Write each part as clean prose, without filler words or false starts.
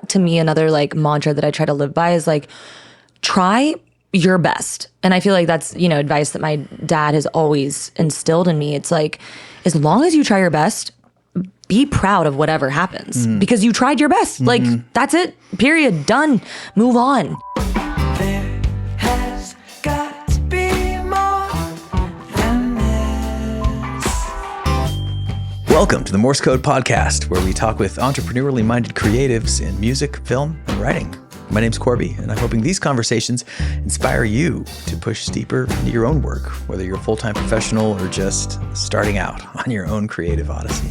to me, another like mantra that I try to live by is like, try your best. And I feel like that's, advice that my dad has always instilled in me. It's like, as long as you try your best, be proud of whatever happens because you tried your best. Like, that's it. Period. Done. Move on. There has got to be more than this. Welcome to the Morse Code Podcast, where we talk with entrepreneurially minded creatives in music, film, and writing. My name's Korby, and I'm hoping these conversations inspire you to push deeper into your own work, whether you're a full-time professional or just starting out on your own creative odyssey.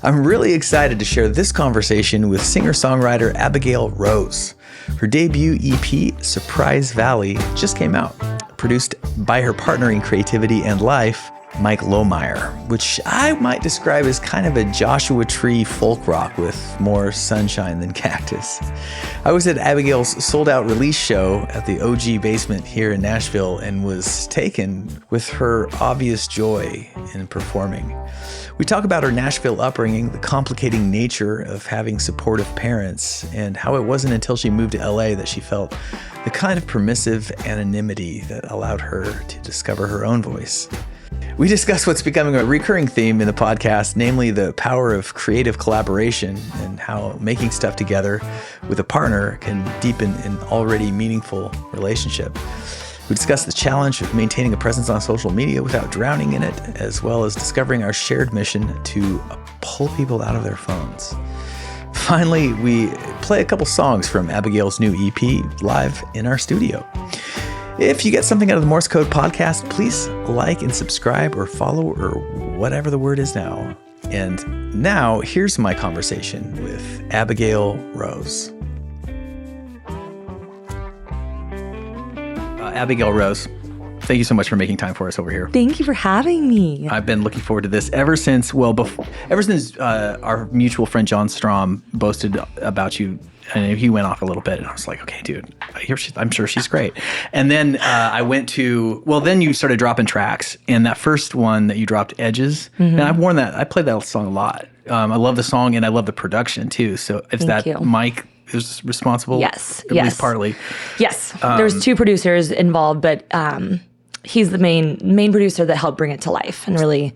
I'm really excited to share this conversation with singer-songwriter Abigail Rose. Her debut EP, Surprise Valley, just came out, produced by her partner in creativity and life, Mike Lohmeyer, which I might describe as kind of a Joshua Tree folk rock with more sunshine than cactus. I was at Abigail's sold-out release show at the OG Basement here in Nashville and was taken with her obvious joy in performing. We talk about her Nashville upbringing, the complicating nature of having supportive parents, and how it wasn't until she moved to LA that she felt the kind of permissive anonymity that allowed her to discover her own voice. We discuss what's becoming a recurring theme in the podcast, namely the power of creative collaboration and how making stuff together with a partner can deepen an already meaningful relationship. We discuss the challenge of maintaining a presence on social media without drowning in it, as well as discovering our shared mission to pull people out of their phones. Finally, we play a couple songs from Abigail's new EP live in our studio. If you get something out of the Morse Code Podcast, please like and subscribe or follow or whatever the word is now. And now, here's my conversation with Abigail Rose. Abigail Rose, thank you so much for making time for us over here. Thank you for having me. I've been looking forward to this ever since our mutual friend John Strom boasted about you. And he went off a little bit, and I was like, okay, dude, I'm sure she's great. And then I went to, then you started dropping tracks. And that first one that you dropped, Edges, and I've worn that. I played that song a lot. I love the song, and I love the production, too. So if Thank you. Mike is responsible? Yes. At least partly. Yes. There's two producers involved, but he's the main producer that helped bring it to life and really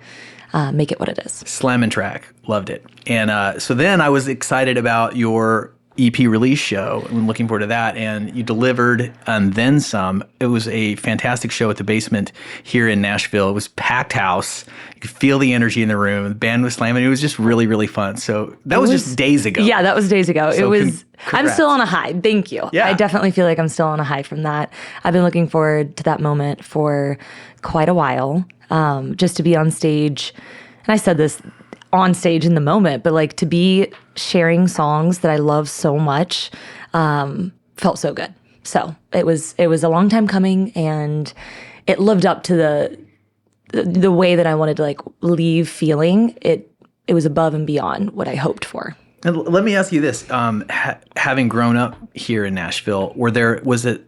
make it what it is. Slamming track. Loved it. And so then I was excited about your EP release show. I'm looking forward to that. And you delivered and then some. It was a fantastic show at the Basement here in Nashville. It was packed house. You could feel the energy in the room. The band was slamming. It was just really, really fun. So that was just days ago. Yeah, that was days ago. So I'm still on a high. Thank you. Yeah. I definitely feel like I'm still on a high from that. I've been looking forward to that moment for quite a while. Just to be on stage. And I said this on stage in the moment, but like to be sharing songs that I love so much felt so good. So it was a long time coming, and it lived up to the way that I wanted to like leave feeling. It was above and beyond what I hoped for. And let me ask you this: having grown up here in Nashville, was it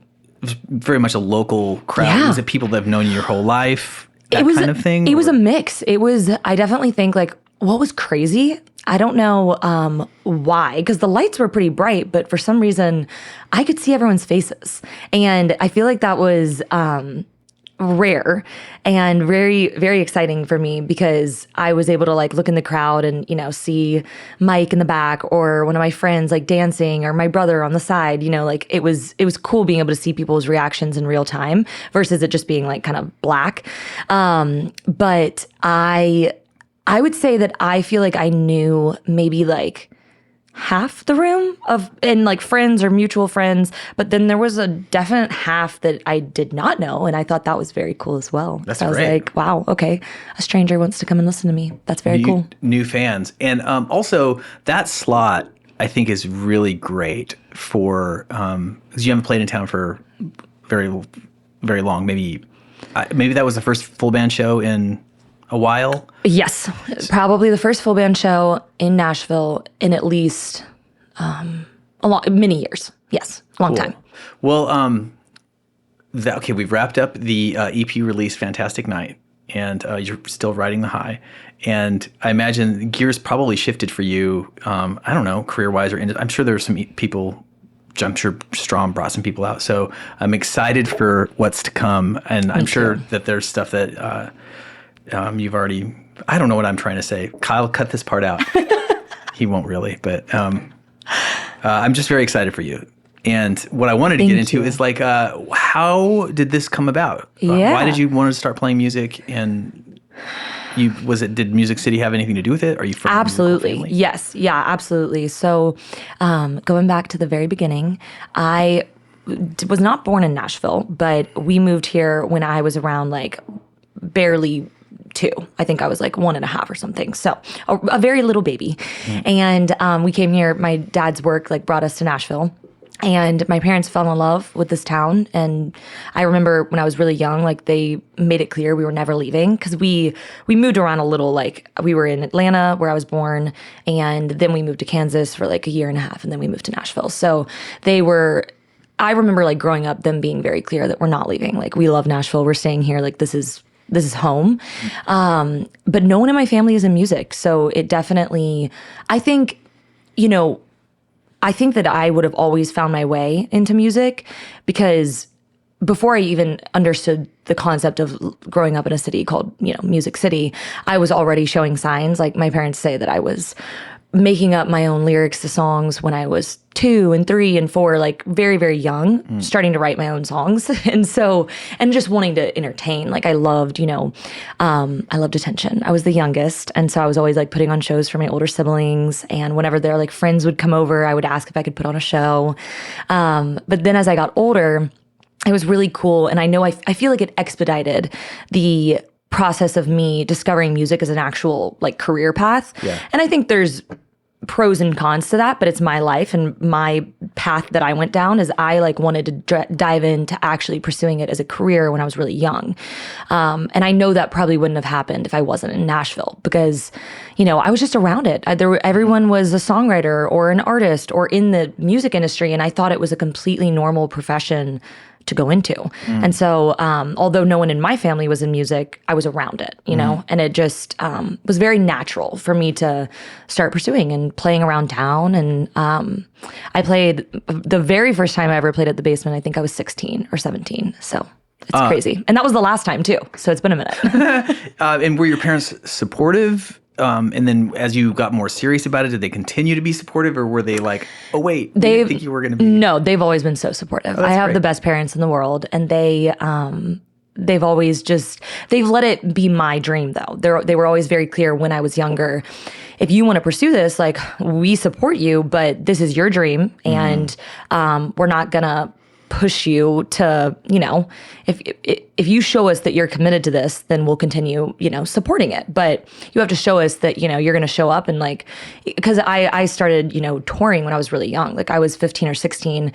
very much a local crowd? Yeah. Was it people that have known you your whole life? Kind of thing? It was a mix. I definitely think like what was crazy, I don't know why, because the lights were pretty bright, but for some reason I could see everyone's faces. And I feel like that was rare and very, very exciting for me, because I was able to like look in the crowd and, see Mike in the back or one of my friends like dancing or my brother on the side, like it was cool being able to see people's reactions in real time versus it just being like kind of black. But I would say that I feel like I knew maybe like half the room and like friends or mutual friends, but then there was a definite half that I did not know, and I thought that was very cool as well. That's so great. I was like, wow, okay, a stranger wants to come and listen to me. That's very cool. New fans. And also that slot I think is really great for, because you haven't played in town for very, very long. Maybe that was the first full band show in a while? Yes, probably the first full band show in Nashville in at least many years. Yes, long time. Well, we've wrapped up the EP release, Fantastic Night. and you're still riding the high. And I imagine gears probably shifted for you. I don't know, career-wise, or I'm sure there were some people. I'm sure Strom brought some people out. So I'm excited for what's to come, and I'm sure that there's stuff that you've already. I don't know what I'm trying to say. Kyle, cut this part out. He won't really, but I'm just very excited for you. And what I wanted to get into is like, how did this come about? Yeah. Why did you want to start playing music? And did Music City have anything to do with it? Are you from Absolutely. a musical family? Yes. Yeah, absolutely. So going back to the very beginning, I was not born in Nashville, but we moved here when I was around like barely 2. I think I was like 1.5 or something. So a very little baby. And we came here, my dad's work like brought us to Nashville. And my parents fell in love with this town. And I remember when I was really young, like they made it clear we were never leaving because we moved around a little. Like we were in Atlanta where I was born, and then we moved to Kansas for like 1.5 years, and then we moved to Nashville. So I remember like growing up, them being very clear that we're not leaving. Like we love Nashville. We're staying here. Like this is home. But no one in my family is in music. So it definitely, I think that I would have always found my way into music because before I even understood the concept of growing up in a city called, Music City, I was already showing signs. Like my parents say that I was making up my own lyrics to songs when I was 2 and 3 and 4, like very, very young, starting to write my own songs. And just wanting to entertain. Like I loved attention. I was the youngest. And so I was always like putting on shows for my older siblings. And whenever their like friends would come over, I would ask if I could put on a show. But then as I got older, it was really cool. And I know I feel like it expedited the process of me discovering music as an actual like career path. Yeah. And I think there's pros and cons to that, but it's my life and my path that I went down is I like wanted to dive into actually pursuing it as a career when I was really young. And I know that probably wouldn't have happened if I wasn't in Nashville because, I was just around it. Everyone was a songwriter or an artist or in the music industry. And I thought it was a completely normal profession to go into. And so, although no one in my family was in music, I was around it, and it just was very natural for me to start pursuing and playing around town. And I played the very first time I ever played at the Basement, I think I was 16 or 17. So it's crazy. And that was the last time too. So it's been a minute. And were your parents supportive? And then as you got more serious about it, did they continue to be supportive or were they like, oh, wait, we didn't think you were going to be? No, they've always been so supportive. I have the best parents in the world and they've always they've let it be my dream though. They were always very clear when I was younger, if you want to pursue this, like we support you, but this is your dream and we're not going to push you to, if you show us that you're committed to this, then we'll continue, supporting it. But you have to show us that, you're going to show up and like, because I started, touring when I was really young. Like I was 15 or 16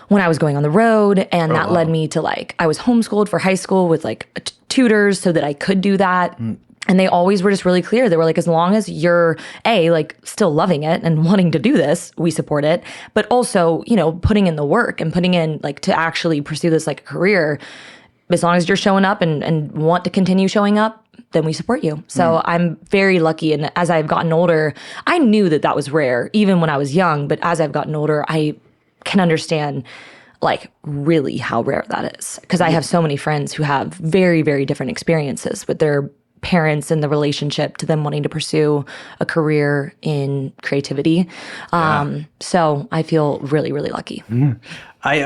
when I was going on the road. And that led me to like, I was homeschooled for high school with like tutors so that I could do that. And they always were just really clear. They were like, as long as you're like still loving it and wanting to do this, we support it. But also, putting in the work and putting in like to actually pursue this like a career, as long as you're showing up and want to continue showing up, then we support you. So I'm very lucky. And as I've gotten older, I knew that was rare, even when I was young. But as I've gotten older, I can understand like really how rare that is. Because I have so many friends who have very, very different experiences with their parents and the relationship to them wanting to pursue a career in creativity. So I feel really, really lucky. I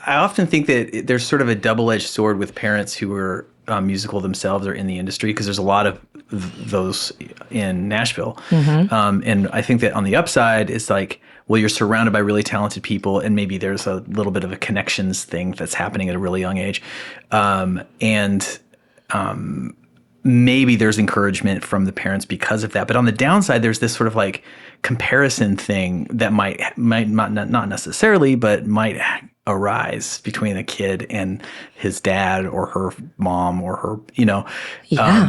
often think that there's sort of a double-edged sword with parents who are musical themselves or in the industry because there's a lot of those in Nashville. And I think that on the upside, it's like, well, you're surrounded by really talented people and maybe there's a little bit of a connections thing that's happening at a really young age. Maybe there's encouragement from the parents because of that. But on the downside, there's this sort of like comparison thing that might not necessarily, but might arise between a kid and his dad or her mom or her,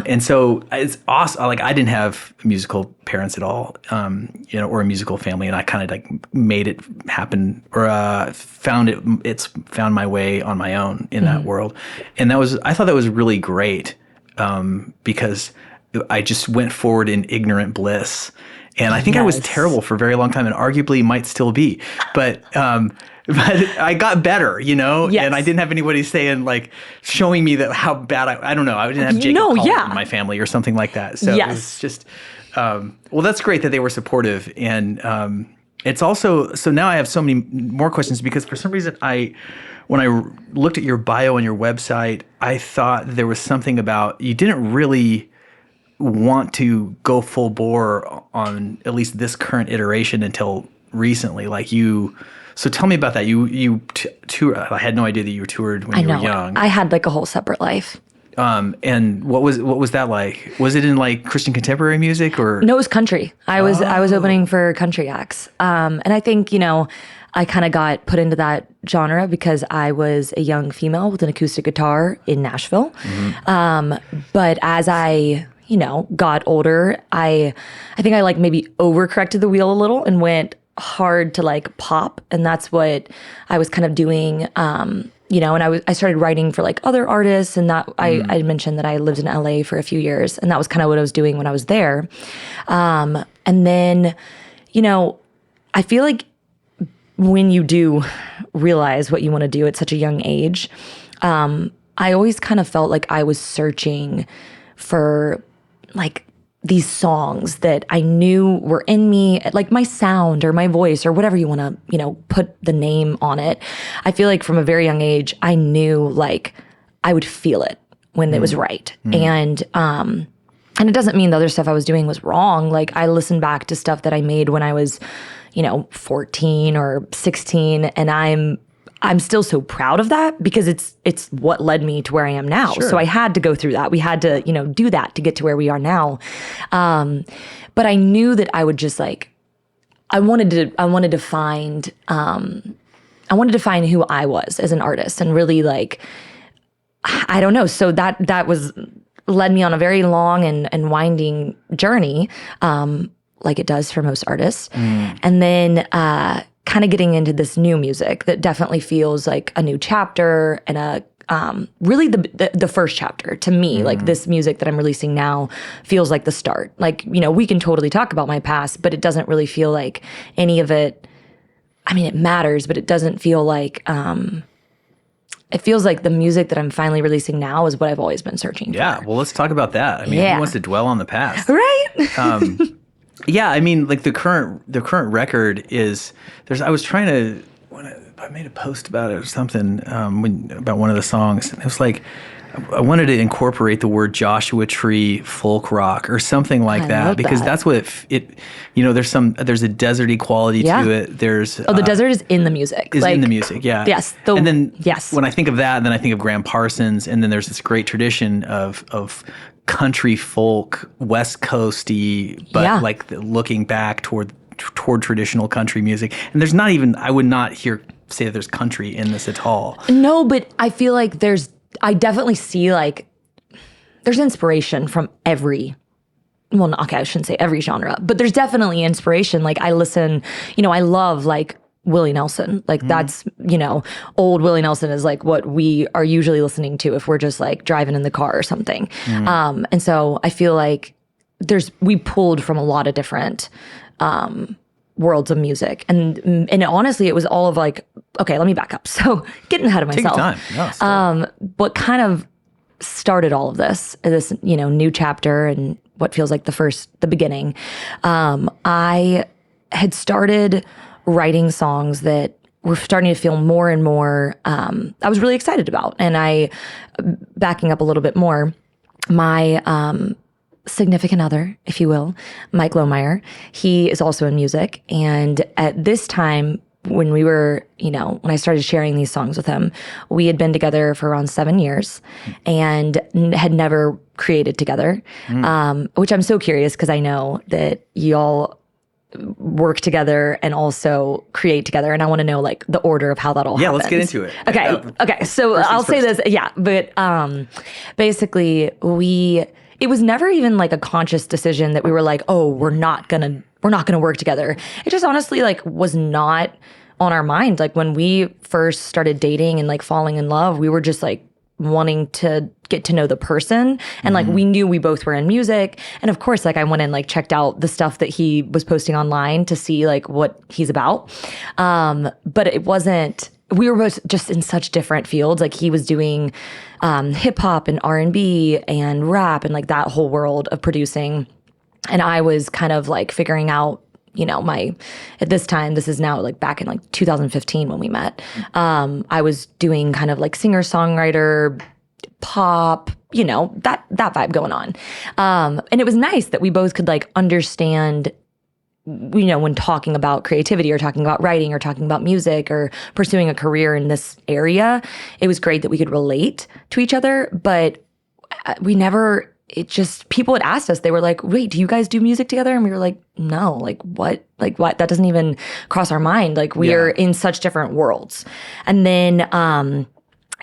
and so it's awesome. Like I didn't have musical parents at all, or a musical family. And I kind of like made it happen or found my way on my own in that world. And I thought that was really great. because I just went forward in ignorant bliss. And I think I was terrible for a very long time, and arguably might still be. But I got better, you know? Yes. And I didn't have anybody saying, like, showing me that how bad I don't know. I didn't have Jacob Collins in my family or something like that. So it was just, well, that's great that they were supportive. And it's also, so now I have so many more questions because for some reason when I looked at your bio on your website, I thought there was something about, you didn't really want to go full bore on at least this current iteration until recently. Like so tell me about that. You toured. I had no idea that you toured when you were young. I had like a whole separate life. And what was that like? Was it in like Christian contemporary music or? No, it was country. I was opening for country acts. And I think, I kind of got put into that genre because I was a young female with an acoustic guitar in Nashville. Mm-hmm. But as I got older, I think I like maybe overcorrected the wheel a little and went hard to like pop. And that's what I was kind of doing. And I started writing for like other artists, and that I mentioned that I lived in LA for a few years, and that was kind of what I was doing when I was there. And then, I feel like when you do realize what you want to do at such a young age, I always kind of felt like I was searching for like these songs that I knew were in me, like my sound or my voice or whatever you want to, put the name on it. I feel like from a very young age, I knew like I would feel it when it was right. And it doesn't mean the other stuff I was doing was wrong. Like I listened back to stuff that I made when I was, 14 or 16, and I'm still so proud of that because it's what led me to where I am now. Sure. So I had to go through that. We had to, do that to get to where we are now. But I knew that I would just like, I wanted to find who I was as an artist and really like, I don't know. So that was led me on a very long and winding journey, like it does for most artists. And then, kind of getting into this new music that definitely feels like a new chapter and really the first chapter to me. Like this music that I'm releasing now feels like the start. Like, we can totally talk about my past, but it doesn't really feel like any of it. I mean, it matters, but it doesn't feel like, it feels like the music that I'm finally releasing now is what I've always been searching for. Yeah, well, let's talk about that. I mean, who wants to dwell on the past? Right? Yeah, I mean, like the current record is I was trying to, I made a post about it or something about one of the songs. It was like I wanted to incorporate the word Joshua Tree folk rock or something like that because that's what it there's a deserty quality to it. There's the desert is in the music. In the music, yeah. Yes. And then when I think of that, then I think of Graham Parsons, and then there's this great tradition of country folk, West Coasty, but like looking back toward traditional country music. And there's not even, I would not say that there's country in this at all. No, but I feel like I definitely see like there's inspiration from I shouldn't say every genre, but there's definitely inspiration. Like I listen, I love like Willie Nelson. Like that's, old Willie Nelson is like what we are usually listening to if we're just like driving in the car or something. And so I feel like we pulled from a lot of different worlds of music. And honestly, it was all of like, okay, let me back up. So getting ahead of myself. Take your time. No, what kind of started all of this new chapter and what feels like the beginning. I had started writing songs that were starting to feel more and more, I was really excited about. And backing up a little bit more, my significant other, if you will, Mike Lohmeyer, he is also in music. And at this time, when we were, when I started sharing these songs with him, we had been together for around 7 years and had never created together, which I'm so curious because I know that y'all work together and also create together, and I want to know like the order of how that all happens. Yeah, let's get into it. Okay. So I'll say this. Yeah, but basically it was never even like a conscious decision that we were like, oh, we're not gonna work together. It just honestly like was not on our mind. Like when we first started dating and like falling in love, we were just like wanting to get to know the person. And like, we knew we both were in music. And of course, like I went and like checked out the stuff that he was posting online to see like what he's about. But it wasn't, we were both just in such different fields. Like he was doing hip hop and R&B and rap and like that whole world of producing. And I was kind of like figuring out, you know, at this time, this is now like back in like 2015 when we met. I was doing kind of like singer-songwriter, pop, you know, that vibe going on. And it was nice that we both could like understand, you know, when talking about creativity or talking about writing or talking about music or pursuing a career in this area, it was great that we could relate to each other, but people had asked us, they were like, wait, do you guys do music together? And we were like, no, like what? That doesn't even cross our mind. Like we are in such different worlds. And then,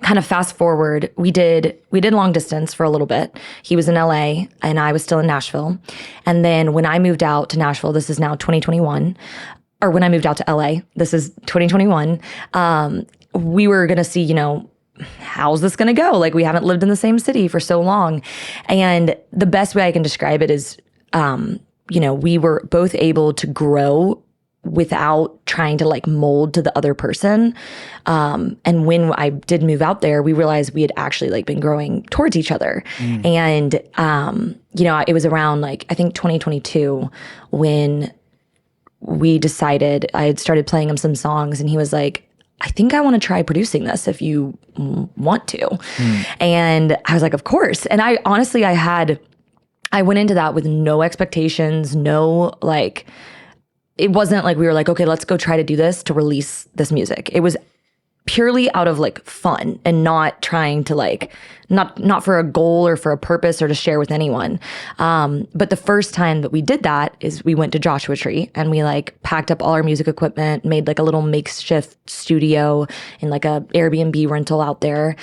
kind of fast forward, we did long distance for a little bit. He was in LA and I was still in Nashville. And then when I moved out to Nashville, this is now 2021, or when I moved out to LA, this is 2021, we were going to see, you know, how's this going to go? Like we haven't lived in the same city for so long. And the best way I can describe it is, you know, we were both able to grow without trying to like mold to the other person. And when I did move out there, we realized we had actually like been growing towards each other. And, you know, it was around like, I think 2022 when we decided, I had started playing him some songs and he was like, I think I want to try producing this if you want to. And I was like, of course. And I honestly, I went into that with no expectations, no like, it wasn't like we were like, okay, let's go try to do this to release this music. It was purely out of like fun and not trying to like, not for a goal or for a purpose or to share with anyone. But the first time that we did that is we went to Joshua Tree and we like packed up all our music equipment, made like a little makeshift studio in like a Airbnb rental out there.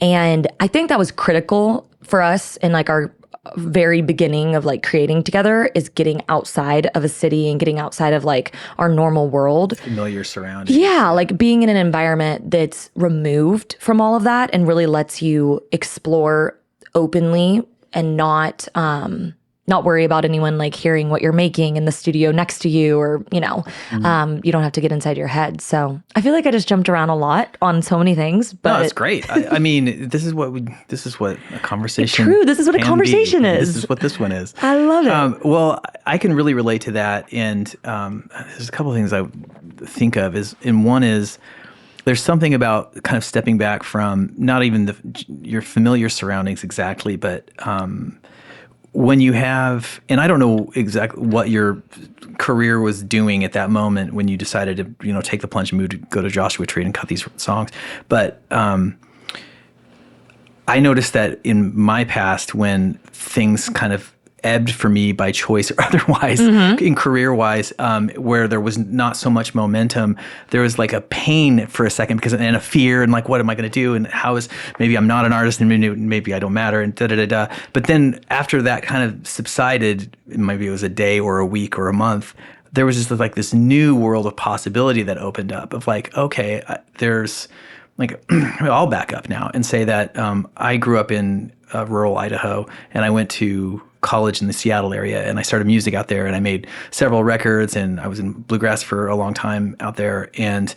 And I think that was critical for us in like our very beginning of like creating together is getting outside of a city and getting outside of like our normal world. Familiar surroundings. Yeah, like being in an environment that's removed from all of that and really lets you explore openly and not worry about anyone like hearing what you're making in the studio next to you or, you know, you don't have to get inside your head. So I feel like I just jumped around a lot on so many things, but no, it's great. I mean, this is what a conversation. True. This is what a conversation is. This is what this one is. I love it. Well, I can really relate to that. And there's a couple of things I think of one is there's something about kind of stepping back from not even your familiar surroundings exactly, but, when you have, and I don't know exactly what your career was doing at that moment when you decided to, you know, take the plunge and move to go to Joshua Tree and cut these songs. But I noticed that in my past when things kind of ebbed for me by choice or otherwise, in career-wise, where there was not so much momentum, there was like a pain for a second and a fear and like, what am I going to do? And maybe I'm not an artist and maybe I don't matter and da-da-da-da. But then after that kind of subsided, maybe it was a day or a week or a month, there was just like this new world of possibility that opened up of like, okay, there's like, I'll back up now and say that I grew up in rural Idaho and I went to college in the Seattle area and I started music out there and I made several records and I was in bluegrass for a long time out there and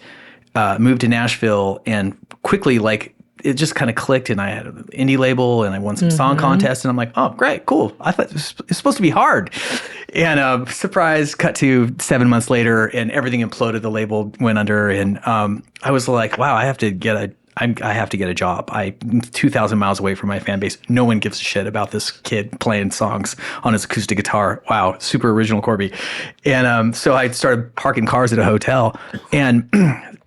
moved to Nashville and quickly like it just kind of clicked and I had an indie label and I won some song contests and I'm like, oh, great, cool. I thought it's supposed to be hard. And surprise, cut to 7 months later and everything imploded. The label went under and I was like, wow, I have to get a job. I'm 2,000 miles away from my fan base. No one gives a shit about this kid playing songs on his acoustic guitar. Wow, super original Korby. And so I started parking cars at a hotel. And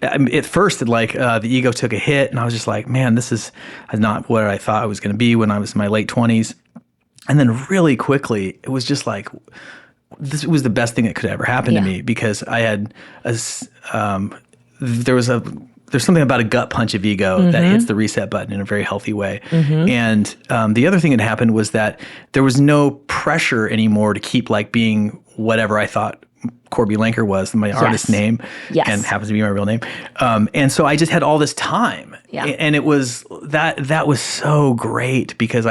at first, the ego took a hit. And I was just like, man, this is not what I thought I was going to be when I was in my late 20s. And then really quickly, it was just like, this was the best thing that could ever happen to me because I had there's something about a gut punch of ego that hits the reset button in a very healthy way. And the other thing that happened was that there was no pressure anymore to keep like being whatever I thought Korby Lenker was, my artist name, and happens to be my real name. And so I just had all this time. Yeah. And it was that was so great because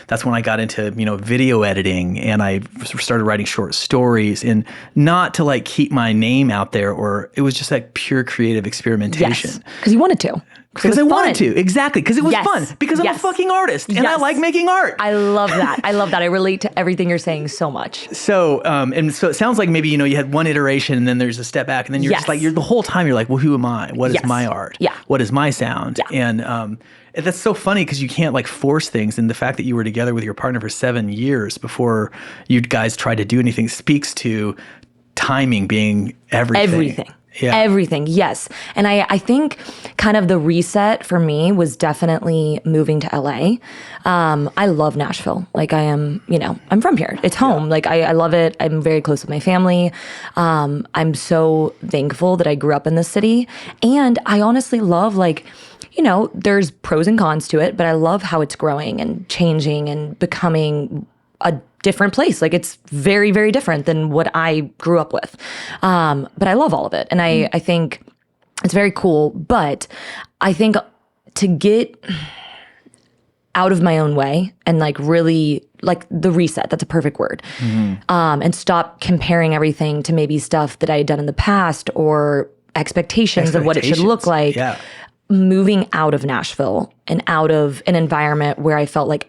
that's when I got into, video editing, and I started writing short stories, and not to like keep my name out there, or it was just like pure creative experimentation. Yes. Because you wanted to. Because I wanted to. Exactly. Because it was fun. Because I'm a fucking artist and I like making art. I love that. I relate to everything you're saying so much. So, so it sounds like maybe, you had one iteration and then there's a step back, and then you're just like, the whole time you're like, well, who am I? What is my art? Yeah. What is my sound? Yeah. And that's so funny because you can't like force things. And the fact that you were together with your partner for 7 years before you guys tried to do anything speaks to timing being everything. Yeah. Everything, yes. And I think kind of the reset for me was definitely moving to LA. I love Nashville. Like I am, I'm from here. It's home. Like I love it. I'm very close with my family. I'm so thankful that I grew up in this city. And I honestly love there's pros and cons to it, but I love how it's growing and changing and becoming a different place. Like it's very, very different than what I grew up with. But I love all of it. And I think it's very cool. But I think to get out of my own way and like really like the reset, that's a perfect word. And stop comparing everything to maybe stuff that I had done in the past or expectations of what it should look like. Yeah. Moving out of Nashville and out of an environment where I felt like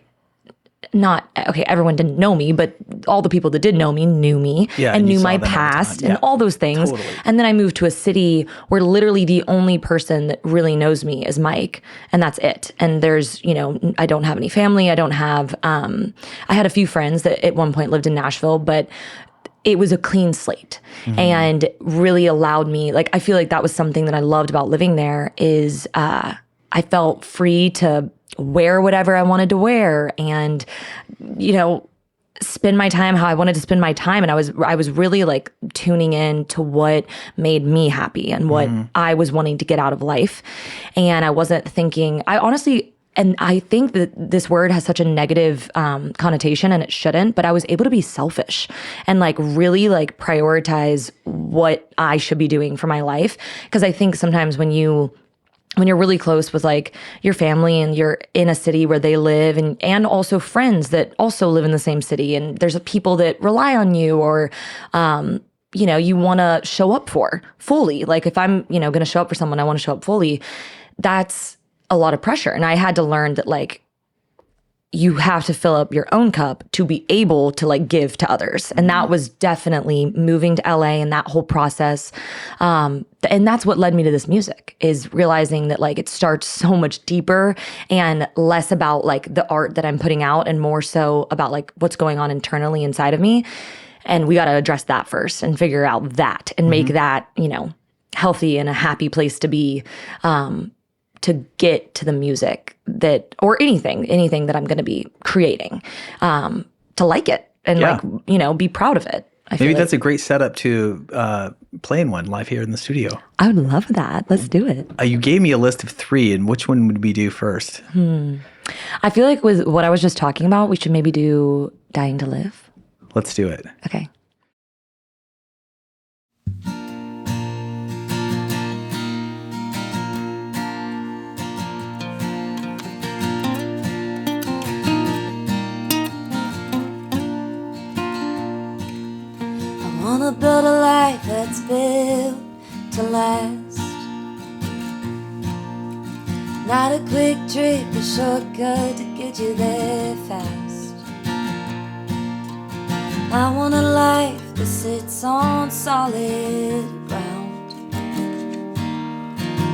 everyone didn't know me, but all the people that did know me knew me and knew my past and all those things. Totally. And then I moved to a city where literally the only person that really knows me is Mike, and that's it. And there's, I don't have any family. I don't have, I had a few friends that at one point lived in Nashville, but it was a clean slate and really allowed me, I feel like that was something that I loved about living there is I felt free to wear whatever I wanted to wear and, spend my time how I wanted to spend my time. And I was really like tuning in to what made me happy and what I was wanting to get out of life. And I wasn't thinking, and I think that this word has such a negative connotation, and it shouldn't, but I was able to be selfish and really prioritize what I should be doing for my life. Because I think sometimes when you're really close with your family and you're in a city where they live and also friends that also live in the same city, and there's people that rely on you or, you want to show up for fully. If I'm, going to show up for someone, I want to show up fully. That's a lot of pressure. And I had to learn that you have to fill up your own cup to be able to give to others. And that was definitely moving to LA and that whole process. And that's what led me to this music, is realizing that it starts so much deeper and less about the art that I'm putting out and more so about what's going on internally inside of me. And we got to address that first and figure out that and make that, healthy and a happy place to be, to get to the music that, or anything that I'm going to be creating, to like it and be proud of it. Maybe that's a great setup to play in one live here in the studio. I would love that. Let's do it. You gave me a list of 3, and which one would we do first? I feel like with what I was just talking about, we should maybe do Dying to Live. Let's do it. Okay. I wanna build a life that's built to last. Not a quick trip, a shortcut to get you there fast. I want a life that sits on solid ground.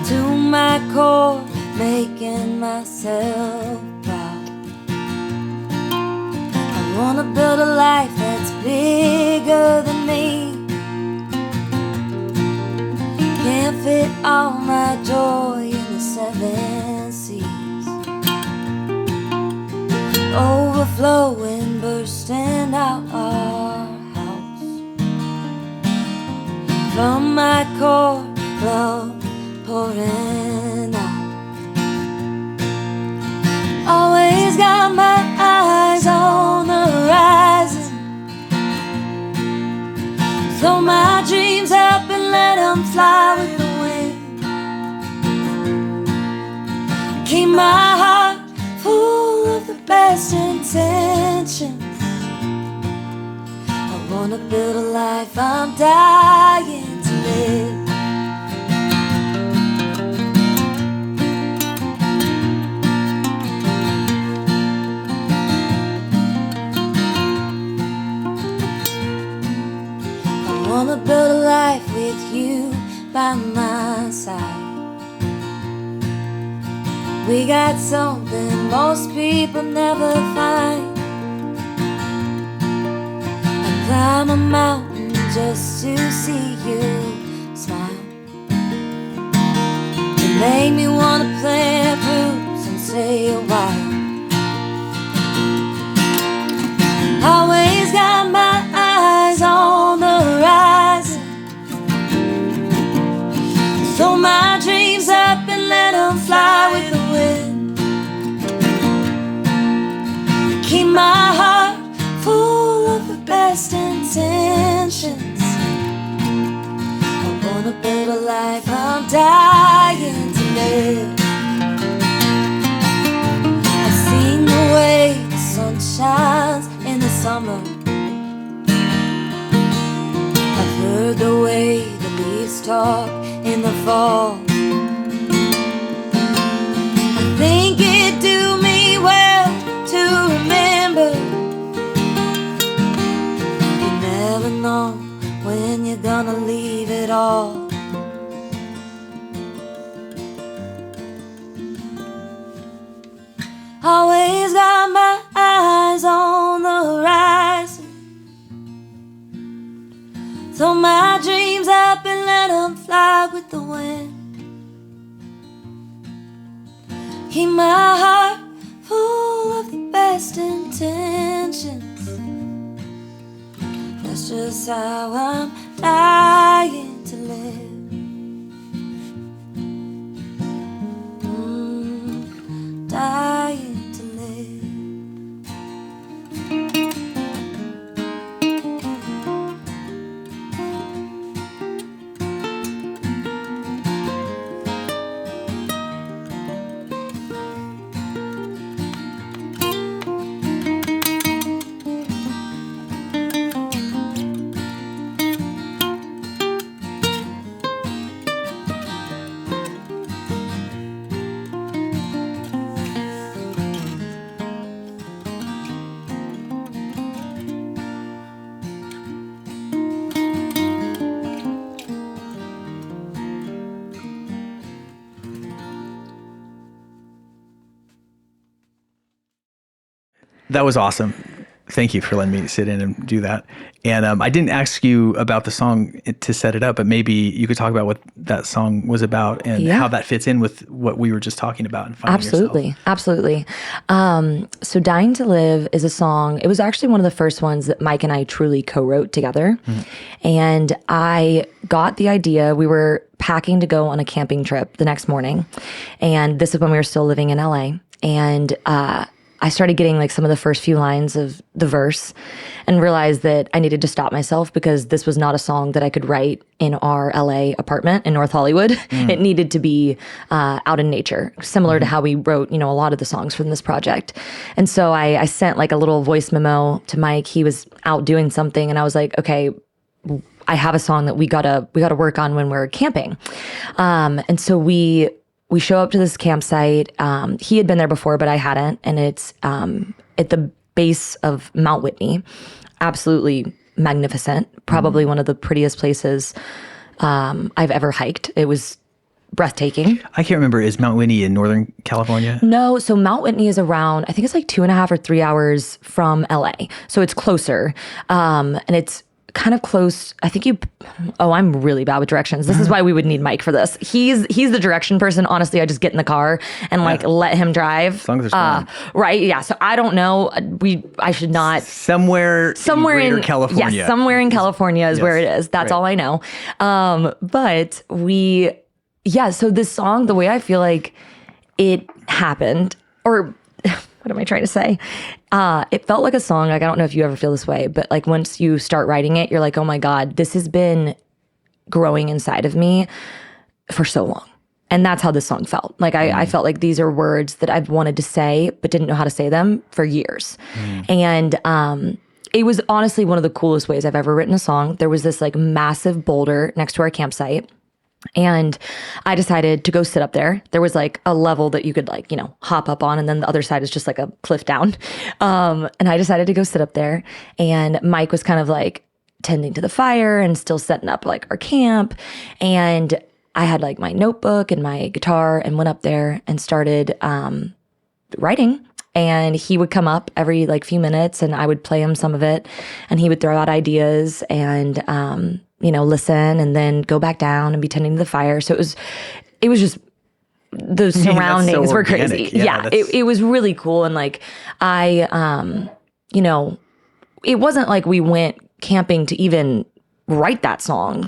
To my core, making myself proud. I wanna build a life that's bigger than me. Can't fit all my joy in the 7 seas. Overflowing, bursting out our house. From my core, love pouring out. Always got my eyes on the horizon. Throw my dreams up and let them fly with the wind. Keep my heart full of the best intentions. I wanna build a life I'm dying to live. I wanna build a life with you by my side. We got something most people never find. I climb a mountain just to see you smile. You make me wanna plant roots and stay a while. Always got my eyes on the horizon. Throw my dreams up and let them fly with the wind. Keep my heart full of the best intentions. I wanna build a life I'm dying to live. I've seen the way the sun shines in the summer. I've heard the way the leaves talk in the fall. I think it do me well to remember. You never know when you're gonna leave it all. Always got my eyes on the horizon. Throw my dreams up and let them fly with the wind. Keep my heart full of the best intentions. That's just how I'm dying to live. Dying to live. That was awesome. Thank you for letting me sit in and do that. And I didn't ask you about the song to set it up, but maybe you could talk about what that song was about and how that fits in with what we were just talking about. And finding yourself. Absolutely. So Dying to Live is a song. It was actually one of the first ones that Mike and I truly co-wrote together. And I got the idea. We were packing to go on a camping trip the next morning. And this is when we were still living in LA. And I started getting like some of the first few lines of the verse and realized that I needed to stop myself because this was not a song that I could write in our LA apartment in North Hollywood. It needed to be out in nature, similar to how we wrote, a lot of the songs from this project. And so I sent like a little voice memo to Mike. He was out doing something and I was like, okay, I have a song that we gotta work on when we're camping. And so we show up to this campsite. He had been there before, but I hadn't. And it's at the base of Mount Whitney. Absolutely magnificent. Probably one of the prettiest places I've ever hiked. It was breathtaking. I can't remember. Is Mount Whitney in Northern California? No. So Mount Whitney is around, I think it's like 2.5 or 3 hours from LA. So it's closer. And it's kind of close. I think I'm really bad with directions. This is why we would need Mike for this. He's the direction person. Honestly, I just get in the car and let him drive. As long as there's right. Yeah. So I don't know. I should not. Somewhere in California. Yes, somewhere in California is where it is. That's all I know. But so this song, the way I feel like it happened, or what am I trying to say? It felt like a song. Like, I don't know if you ever feel this way, but like once you start writing it, you're like, oh my God, this has been growing inside of me for so long. And that's how this song felt. Like I felt like these are words that I've wanted to say, but didn't know how to say them for years. And it was honestly one of the coolest ways I've ever written a song. There was this like massive boulder next to our campsite. And I decided to go sit up there. There was like a level that you could like, you know, hop up on. And then the other side is just like a cliff down. And I decided to go sit up there. And Mike was kind of like tending to the fire and still setting up like our camp. And I had like my notebook and my guitar and went up there and started writing. And he would come up every like few minutes and I would play him some of it. And he would throw out ideas and, you know, listen and then go back down and be tending to the fire. So it was just, the surroundings were crazy. Yeah, it was really cool. And like you know, it wasn't like we went camping to even write that song,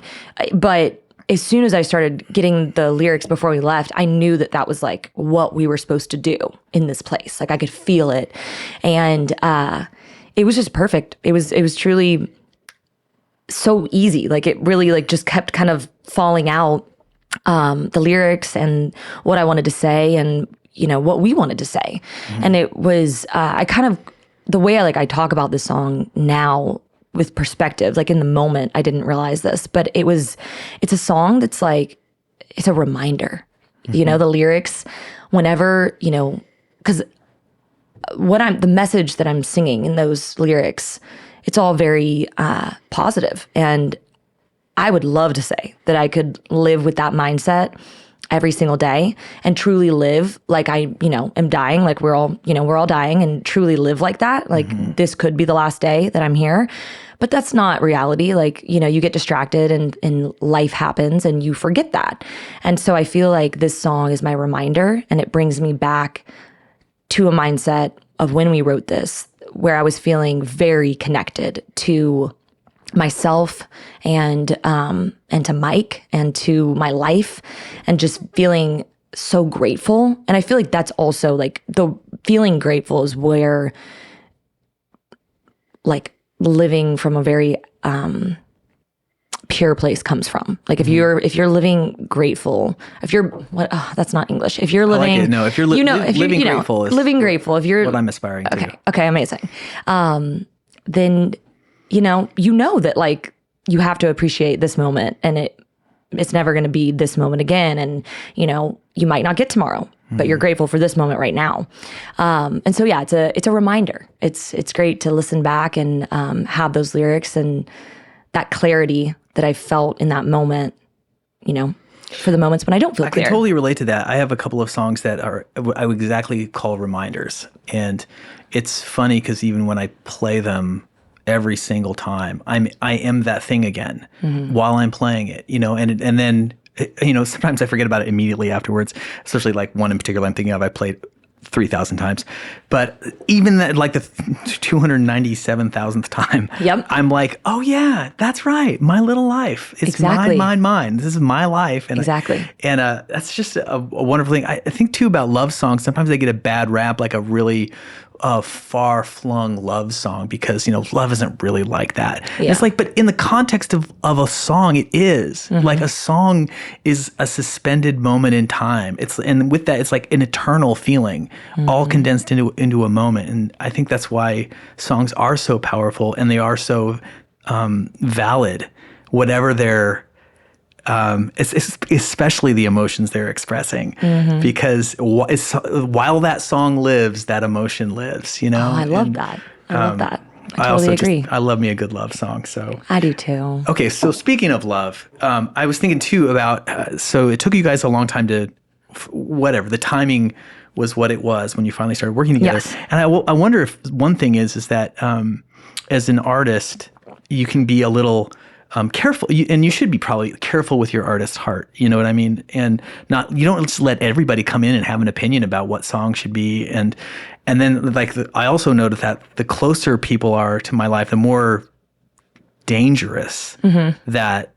but as soon as I started getting the lyrics before we left, I knew that that was like what we were supposed to do in this place. Like I could feel it. And it was just perfect. It was truly so easy. Like it really like just kept kind of falling out, the lyrics and what I wanted to say and, you know, what we wanted to say. And it was, I kind of, the way I talk about this song now with perspective, like in the moment, I didn't realize this, but it's a song that's like, it's a reminder, you know, the lyrics, whenever, you know, because the message that I'm singing in those lyrics, it's all very positive. And I would love to say that I could live with that mindset every single day and truly live like I, you know, am dying, like we're all dying, and truly live like that. Like this could be the last day that I'm here, but that's not reality. Like, you know, you get distracted and life happens and you forget that. And so I feel like this song is my reminder, and it brings me back to a mindset of when we wrote this, where I was feeling very connected to myself and to Mike and to my life, and just feeling so grateful. And I feel like that's also like the feeling grateful is where like living from a very pure place comes from. Like if you're living grateful, that's not English. If you're living, I like it. No, if you're living grateful, is living grateful. If you're what I'm aspiring to. Okay, amazing. Then you know that like you have to appreciate this moment, and it's never going to be this moment again. And you know, you might not get tomorrow, but you're grateful for this moment right now. And so yeah, it's a reminder. It's great to listen back and have those lyrics and that clarity that I felt in that moment, you know, for the moments when I don't feel clear. I can totally relate to that. I have a couple of songs that I would exactly call reminders. And it's funny because even when I play them every single time, I am that thing again while I'm playing it, you know, and then, you know, sometimes I forget about it immediately afterwards, especially like one in particular I'm thinking of, I played 3,000 times. But even that, like the 297,000th time, I'm like, oh yeah, that's right. My little life. It's mine. This is my life. And And that's just a wonderful thing. I think too about love songs. Sometimes they get a bad rap, like a really far-flung love song, because, you know, love isn't really like that. Yeah. It's like, but in the context of a song, it is. Like a song is a suspended moment in time. And with that, it's like an eternal feeling, all condensed into a moment. And I think that's why songs are so powerful, and they are so valid, whatever their especially the emotions they're expressing, because while that song lives, that emotion lives, you know? Oh, I love that. I love that. I totally agree. I love me a good love song. So I do too. Okay. So speaking of love, I was thinking too about, so it took you guys a long time to, whatever, the timing was what it was when you finally started working together. Yes. And I wonder if one thing is that as an artist, you can be a little careful, and you should be probably careful with your artist's heart. You know what I mean? And you don't just let everybody come in and have an opinion about what song should be. And then like I also noticed that the closer people are to my life, the more dangerous that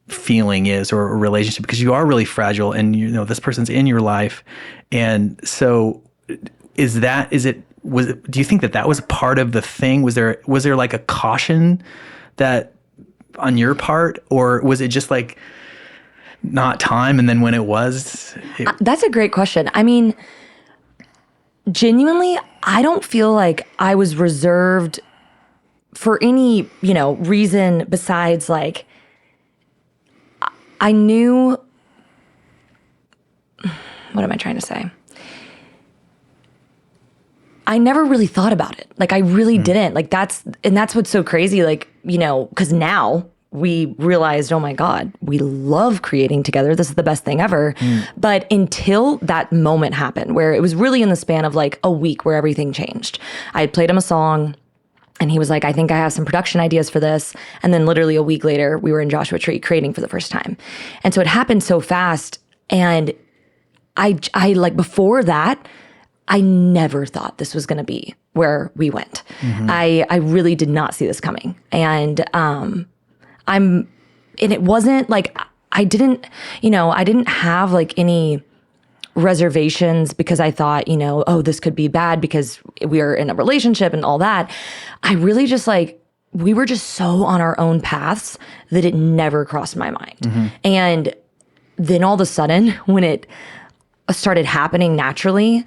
feeling is, or a relationship, because you are really fragile, and you know this person's in your life. And so do you think that was part of the thing? Was there like a caution that on your part, or was it just like not time? And then when it was, That's a great question. I mean, genuinely, I don't feel like I was reserved for any, reason besides like, I knew, what am I trying to say? I never really thought about it. Like I really didn't. Like that's what's so crazy. Like, because now we realized, oh my God, we love creating together. This is the best thing ever. But until that moment happened where it was really in the span of like a week where everything changed. I had played him a song and he was like, I think I have some production ideas for this. And then literally a week later, we were in Joshua Tree creating for the first time. And so it happened so fast. And I like before that, I never thought this was going to be where we went. I really did not see this coming. And and it wasn't like, I didn't have like any reservations because I thought, oh, this could be bad because we are in a relationship and all that. I really just like, we were just so on our own paths that it never crossed my mind. And then all of a sudden when it started happening naturally,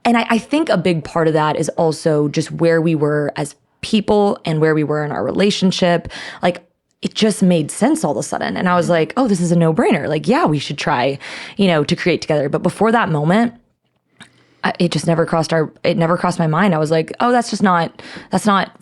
and I think a big part of that is also just where we were as people and where we were in our relationship. Like it just made sense all of a sudden. And I was like, oh, this is a no-brainer. Like, yeah, we should try, to create together. But before that moment, it just never crossed my mind. I was like, oh, that's not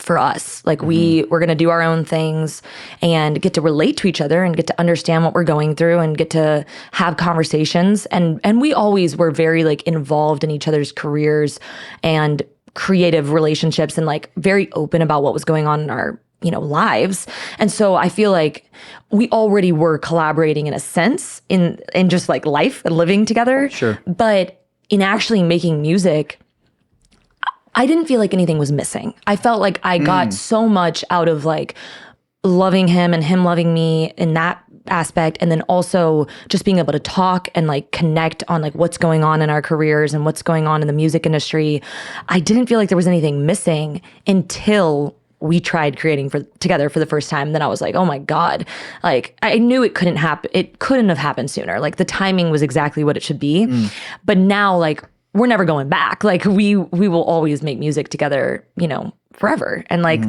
for us. Like we're going to do our own things and get to relate to each other and get to understand what we're going through and get to have conversations. And we always were very like involved in each other's careers and creative relationships and like very open about what was going on in our, lives. And so I feel like we already were collaborating in a sense in just like life and living together. Sure. But in actually making music, I didn't feel like anything was missing. I felt like I got so much out of like loving him and him loving me in that aspect. And then also just being able to talk and like connect on like what's going on in our careers and what's going on in the music industry. I didn't feel like there was anything missing until we tried creating together for the first time. Then I was like, oh my God, like I knew it couldn't happen. It couldn't have happened sooner. Like the timing was exactly what it should be. But now like we're never going back. Like we will always make music together, forever. And like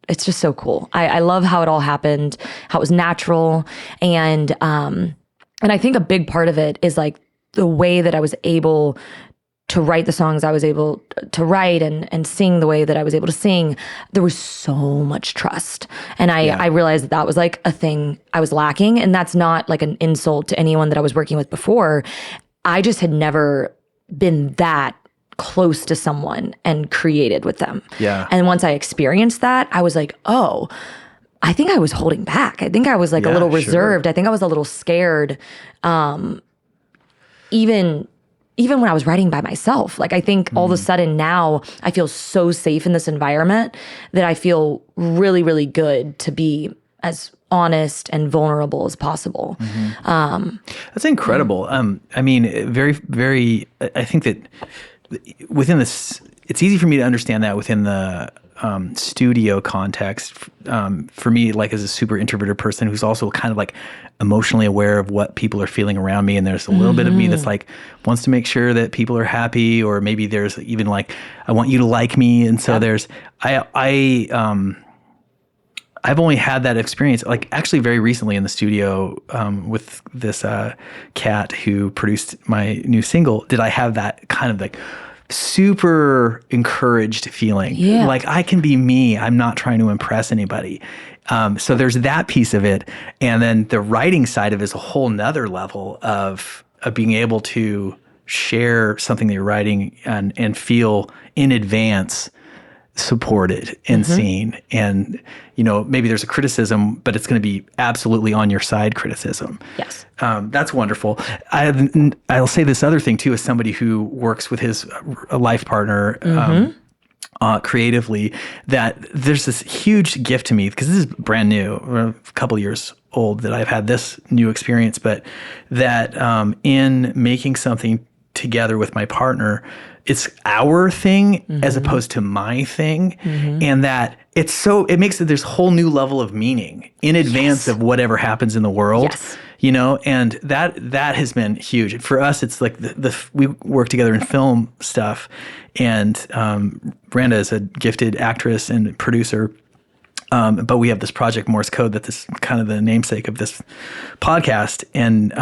it's just so cool. I love how it all happened, how it was natural. And I think a big part of it is like the way that I was able to write the songs I was able to write and sing the way that I was able to sing. There was so much trust. And I realized that was like a thing I was lacking. And that's not like an insult to anyone that I was working with before. I just had never been that close to someone and created with them. Yeah. And once I experienced that, I was like, oh, I think I was holding back. I think I was like a little reserved. I think I was a little scared. Even when I was writing by myself, like I think all of a sudden now I feel so safe in this environment that I feel really, really good to be as honest and vulnerable as possible. That's incredible. I mean, very, very, I think that within this, it's easy for me to understand that within the studio context. For me, like as a super introverted person who's also kind of like emotionally aware of what people are feeling around me. And there's a little bit of me that's like wants to make sure that people are happy, or maybe there's even like, I want you to like me. And so I've only had that experience, like actually very recently in the studio with this cat who produced my new single. Did I have that kind of like super encouraged feeling? Yeah. Like I can be me. I'm not trying to impress anybody. So there's that piece of it. And then the writing side of it is a whole nother level of being able to share something that you're writing and feel in advance supported and seen. And, maybe there's a criticism, but it's going to be absolutely on your side criticism. Yes. That's wonderful. I'll say this other thing too, as somebody who works with his life partner, creatively, that there's this huge gift to me, because this is brand new, a couple years old that I've had this new experience, but that in making something together with my partner, it's our thing as opposed to my thing. And that it makes it this whole new level of meaning in advance of whatever happens in the world. Yes. You know, and that has been huge. For us, it's like we work together in film stuff, and Branda is a gifted actress and producer. But we have this project Morse Code that is kind of the namesake of this podcast. And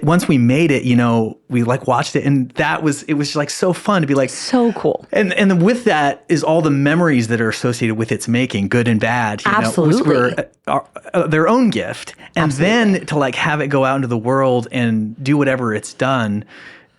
once we made it, you know, we like watched it, and it was like so fun to be like So cool. And with that is all the memories that are associated with its making, good and bad. You Absolutely. know, which were their own gift. And then to like have it go out into the world and do whatever it's done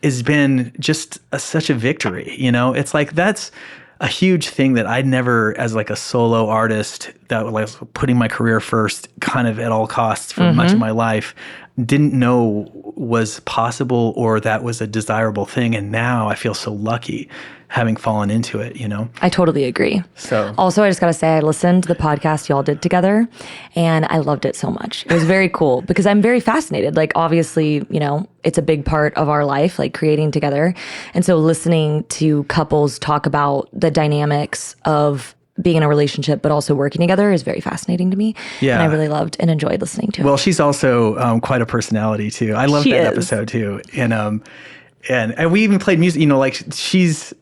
has been just such a victory. You know, it's like that's a huge thing that I never, as like a solo artist that was putting my career first kind of at all costs for much of my life, didn't know was possible or that was a desirable thing. And now I feel so lucky having fallen into it, you know? I totally agree. So Also, I just got to say, I listened to the podcast y'all did together, and I loved it so much. It was very cool because I'm very fascinated. Like, obviously, you know, it's a big part of our life, like creating together. And so listening to couples talk about the dynamics of being in a relationship, but also working together is very fascinating to me. Yeah. And I really loved and enjoyed listening to it. Well, she's also quite a personality too. I loved She that is. episode too. And we even played music, you know, like she's,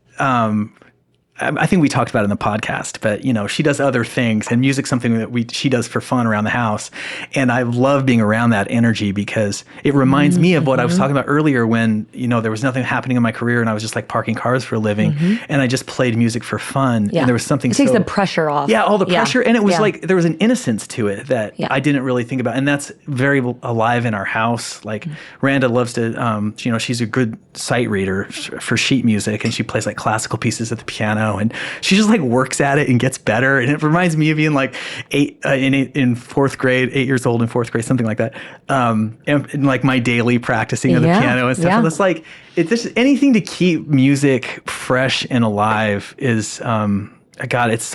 I think we talked about it in the podcast, but you know, she does other things, and music's something that she does for fun around the house. And I love being around that energy because it reminds me of what I was talking about earlier when, you know, there was nothing happening in my career and I was just like parking cars for a living and I just played music for fun. Yeah. And there was something it takes the pressure off. Yeah, all the pressure. And it was Yeah. like, there was an innocence to it that Yeah. I didn't really think about. And that's very alive in our house. Like Randa loves to, you know, she's a good sight reader for sheet music, and she plays like classical pieces at the piano, and she just like works at it and gets better. And it reminds me of being like in fourth grade, 8 years old in fourth grade, something like that. And like my daily practicing of the Yeah, piano and stuff. yeah. And it's like, it's just anything to keep music fresh and alive is, God, it's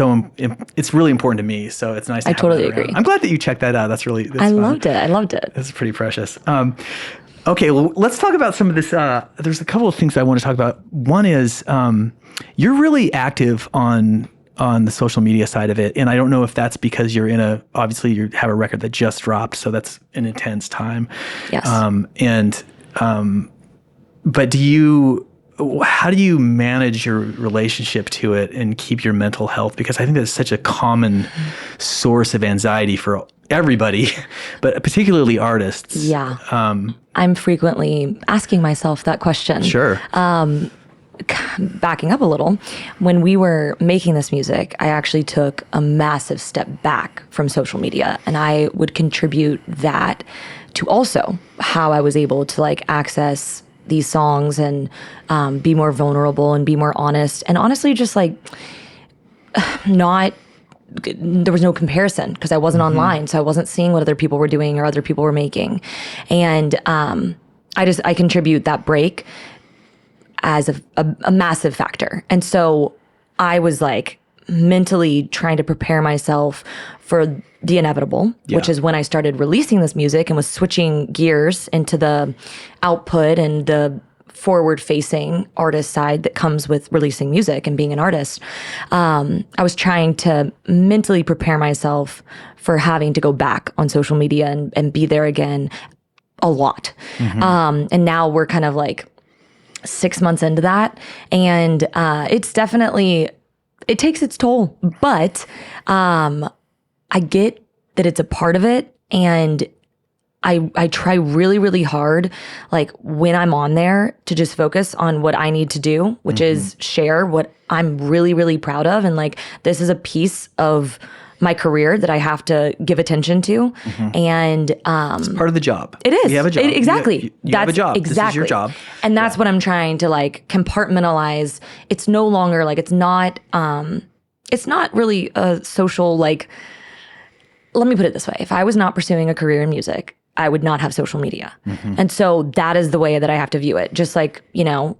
really important to me. So it's nice to I have totally that around. agree. I'm glad that you checked that out. That's I fun. loved it. I loved it. This is pretty precious. Okay, well, let's talk about some of this. There's a couple of things I want to talk about. One is you're really active on the social media side of it, and I don't know if that's because obviously you have a record that just dropped, so that's an intense time. Yes. But how do you manage your relationship to it and keep your mental health? Because I think that's such a common source of anxiety for everybody, but particularly artists. Yeah. I'm frequently asking myself that question. Sure. Backing up a little, when we were making this music, I actually took a massive step back from social media, and I would contribute that to also how I was able to like access these songs and be more vulnerable and be more honest, and honestly just like there was no comparison because I wasn't online, so I wasn't seeing what other people were doing or other people were making. And I contribute that break as a massive factor. And so I was like mentally trying to prepare myself for the inevitable, which is when I started releasing this music and was switching gears into the output and the forward-facing artist side that comes with releasing music and being an artist. I was trying to mentally prepare myself for having to go back on social media and be there again a lot. And now we're kind of like 6 months into that, and it's definitely, it takes its toll, but I get that it's a part of it, and I try really, really hard, like when I'm on there, to just focus on what I need to do, which is share what I'm really, really proud of. And like, this is a piece of my career that I have to give attention to. And it's part of the job. it is. You have a job. Exactly. You have a job. Exactly. This is your job. And that's what I'm trying to like compartmentalize. It's no longer like, it's not really a social, like, let me put it this way. If I was not pursuing a career in music, I would not have social media. And so that is the way that I have to view it. Just like, you know,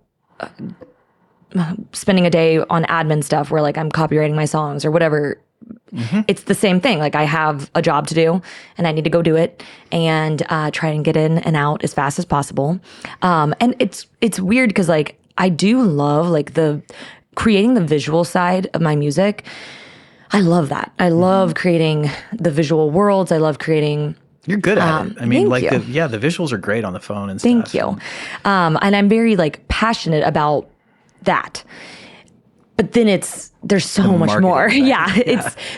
spending a day on admin stuff where like I'm copywriting my songs or whatever it's the same thing. Like I have a job to do and I need to go do it and try and get in and out as fast as possible. And it's weird because like I do love like the creating the visual side of my music. I love that. I love creating the visual worlds. I love creating. You're good at it. I mean, thank like, you. the visuals are great on the phone and stuff. Thank you. And I'm very like passionate about that. But then there's so much more. Yeah.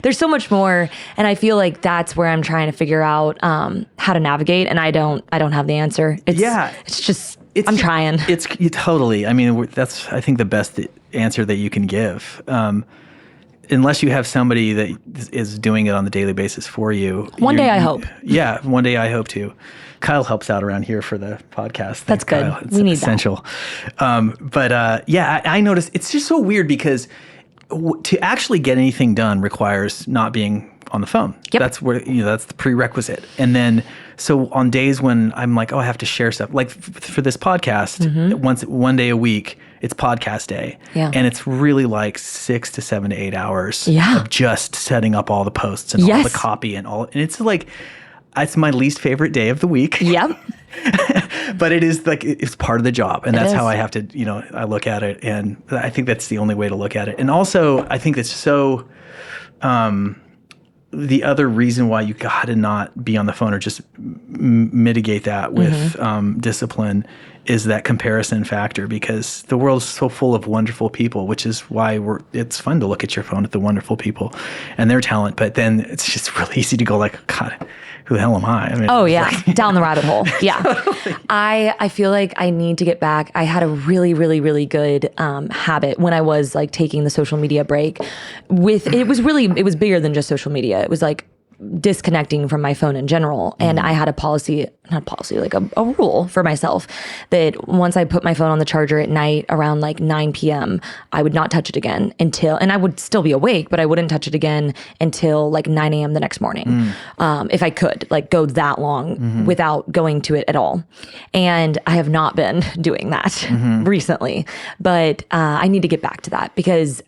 There's so much more. And I feel like that's where I'm trying to figure out how to navigate. And I don't have the answer. I'm trying. It's totally. I mean, that's, I think, the best answer that you can give. Unless you have somebody that is doing it on the daily basis for you. One day I hope. Yeah, one day I hope to. Kyle helps out around here for the podcast. That's good. Kyle. It's we need essential. But I noticed it's just so weird because to actually get anything done requires not being on the phone. Yep. That's where, that's the prerequisite. And then, so on days when I'm like, I have to share stuff, like for this podcast, one day a week, it's podcast day. Yeah. And it's really like 6 to 7 to 8 hours Yeah. of just setting up all the posts and all the copy and it's like, it's my least favorite day of the week. Yep. But it is like, it's part of the job. And that's is. how I have to, I look at it. And I think that's the only way to look at it. And also, I think it's so, the other reason why you got to not be on the phone or just mitigate that with discipline is that comparison factor, because the world is so full of wonderful people, which is why it's fun to look at your phone at the wonderful people and their talent. But then it's just really easy to go like, God, who the hell am I? mean, oh yeah, down the rabbit hole. Yeah. I feel like I need to get back. I had a really, really, really good habit when I was like taking the social media break it was bigger than just social media. It was like disconnecting from my phone in general. And I had like a rule for myself that once I put my phone on the charger at night around like 9 p.m., I would not touch it again and I would still be awake, but I wouldn't touch it again until like 9 a.m. the next morning. If I could like go that long without going to it at all. And I have not been doing that recently, but I need to get back to that because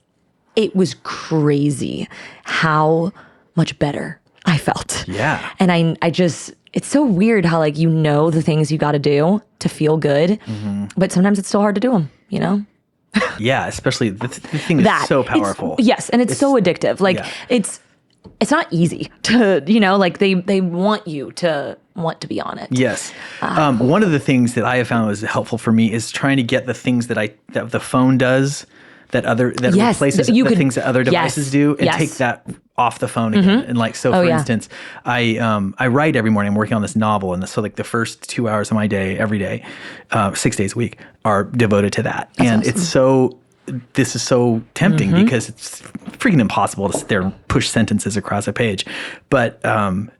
it was crazy how much better I felt. Yeah. And I just, it's so weird how like, the things you got to do to feel good, but sometimes it's still hard to do them, Yeah. Especially the thing is so powerful. Yes. And it's so addictive. Like it's not easy to, like they want you to want to be on it. Yes. One of the things that I have found was helpful for me is trying to get the things that the phone does that replaces the things that other devices do and take that off the phone again. And like, so for instance, I write every morning. I'm working on this novel. And so like the first 2 hours of my day, every day, 6 days a week are devoted to that. That's awesome. This is so tempting because it's freaking impossible to sit there and push sentences across a page. But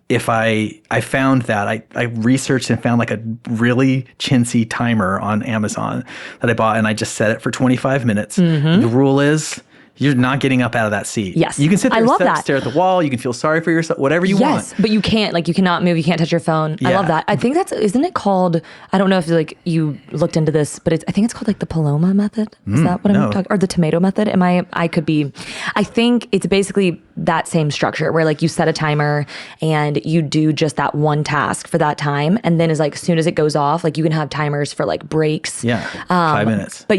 if I found that I researched and found like a really chintzy timer on Amazon that I bought, and I just set it for 25 minutes. The rule is you're not getting up out of that seat. Yes. You can sit there I love and that. stare at the wall. You can feel sorry for yourself, whatever you want. Yes, but you can't, like you cannot move, you can't touch your phone. I love that. I think isn't it called, I don't know if like you looked into this, but I think it's called like the Paloma method. Is that what I'm talking, or the tomato method? I think it's basically that same structure where like you set a timer and you do just that one task for that time. And then as soon as it goes off, like you can have timers for like breaks. Yeah, 5 minutes. But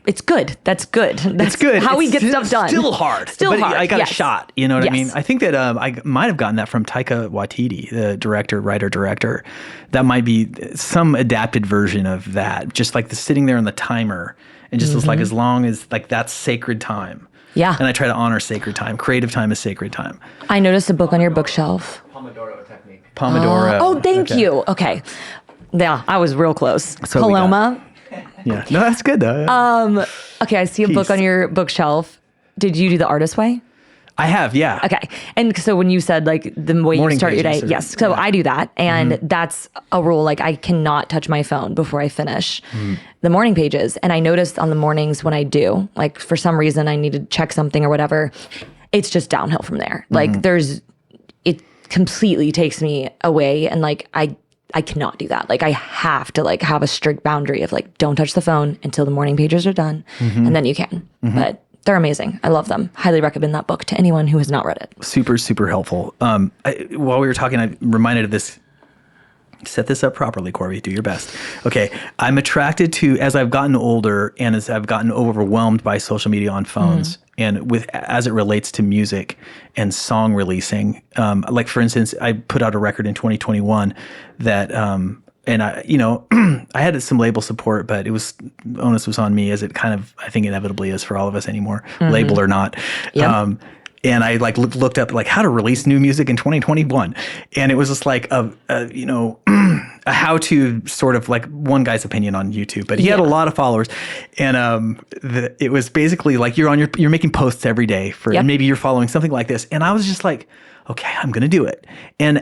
it's good. That's good. That's good. How we get stuff done. Still hard. Hard. I got yes. a shot. You know what I mean? Yes. I think that I might have gotten that from Taika Waititi, the writer-director. That might be some adapted version of that. Just like the sitting there on the timer and just like as long as like that's sacred time. Yeah. And I try to honor sacred time. Creative time is sacred time. I noticed a book on your bookshelf. Pomodoro technique. Pomodoro. Thank you. Okay. Yeah, I was real close. So we Paloma. Yeah. No, that's good though. Okay, I see a book on your bookshelf. Did you do the artist way? I have, yeah. Okay. And so when you said like the way Morning you start your day, pages yes. So I do that. And that's a rule. Like I cannot touch my phone before I finish the morning pages. And I noticed on the mornings when I do, like for some reason I need to check something or whatever, it's just downhill from there. Like it completely takes me away. And like I cannot do that. Like I have to like have a strict boundary of like, don't touch the phone until the morning pages are done. And then you can. But They're amazing. I love them. Highly recommend that book to anyone who has not read it. Super, super helpful. While we were talking, I reminded of this. Set this up properly, Korby. Do your best. Okay. I'm attracted to, as I've gotten older and as I've gotten overwhelmed by social media on phones and as it relates to music and song releasing, like for instance, I put out a record in 2021 that, and I, I had some label support, but onus was on me, as it kind of, I think inevitably is for all of us anymore, label or not. Yep. And I looked up how to release new music in 2021, and it was just like a how to sort of like one guy's opinion on YouTube, but he had a lot of followers, and it was basically like you're making posts every day and maybe you're following something like this, and I was just like, okay, I'm going to do it. And,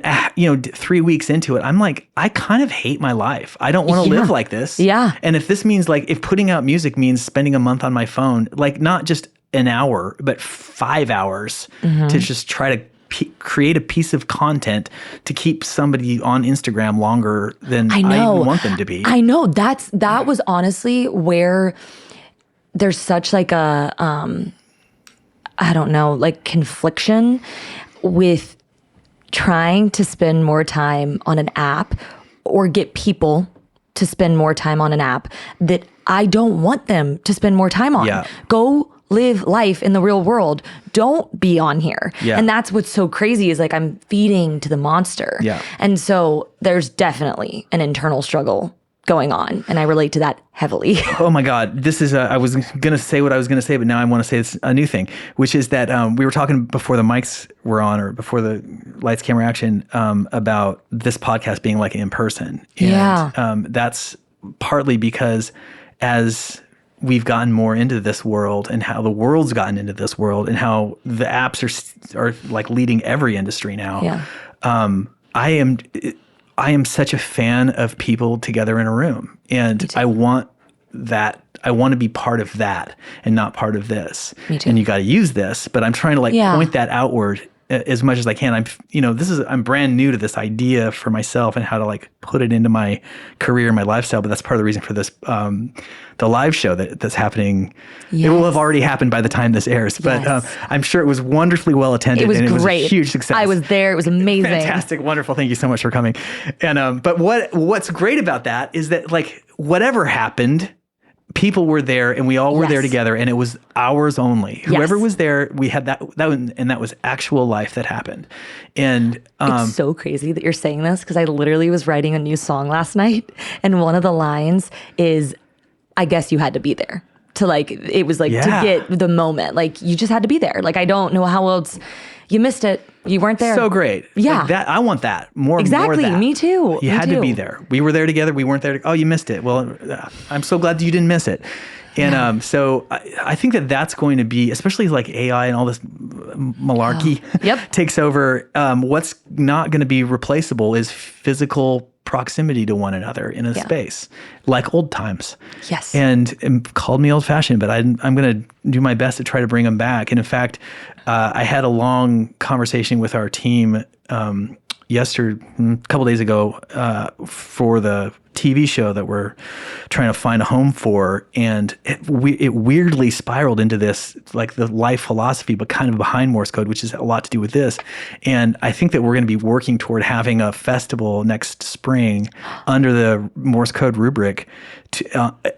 3 weeks into it, I'm like, I kind of hate my life. I don't want to live like this. Yeah. And if this means if putting out music means spending a month on my phone, not just an hour, but 5 hours to just try to create a piece of content to keep somebody on Instagram longer than I even want them to be. I know. That was honestly where there's such like a, I don't know, like confliction with trying to spend more time on an app or get people to spend more time on an app that I don't want them to spend more time on. Yeah. Go live life in the real world. Don't be on here. Yeah. And that's what's so crazy is I'm feeding to the monster. Yeah. And so there's definitely an internal struggle going on. And I relate to that heavily. Oh my God. This is, I was going to say what I was going to say, but now I want to say it's a new thing, which is that we were talking before the mics were on or before the lights, camera, action about this podcast being like in person. And that's partly because as we've gotten more into this world and how the world's gotten into this world and how the apps are like leading every industry now. Yeah. I am such a fan of people together in a room, and I want that. I want to be part of that and not part of this. Me too. And you got to use this, but I'm trying to point that outward as much as I can. I'm brand new to this idea for myself and how to put it into my career, my lifestyle. But that's part of the reason for this, the live show that's happening. Yes. It will have already happened by the time this airs, but I'm sure it was wonderfully well attended. It was and great. It was a huge success. I was there. It was amazing. Fantastic. Wonderful. Thank you so much for coming. And, but what's great about that is that whatever happened, people were there and we all were there together, and it was ours only. Whoever was there, we had that was actual life that happened. And it's so crazy that you're saying this because I literally was writing a new song last night, and one of the lines is, I guess you had to be there to it was to get the moment. You just had to be there. I don't know how else you missed it. You weren't there. So great. Yeah. I want that. More. Exactly. More of that. Me too. You had to be there. We were there together. We weren't there. Oh, you missed it. Well, I'm so glad that you didn't miss it. And so I think that's going to be, especially AI and all this malarkey takes over. What's not going to be replaceable is physical proximity to one another in a space, like old times. Yes. And called me old-fashioned, but I'm going to do my best to try to bring them back. And in fact, I had a long conversation with our team a couple days ago for the TV show that we're trying to find a home for, and it weirdly spiraled into this the life philosophy, but kind of behind Morse Code, which is a lot to do with this. And I think that we're going to be working toward having a festival next spring under the Morse Code rubric,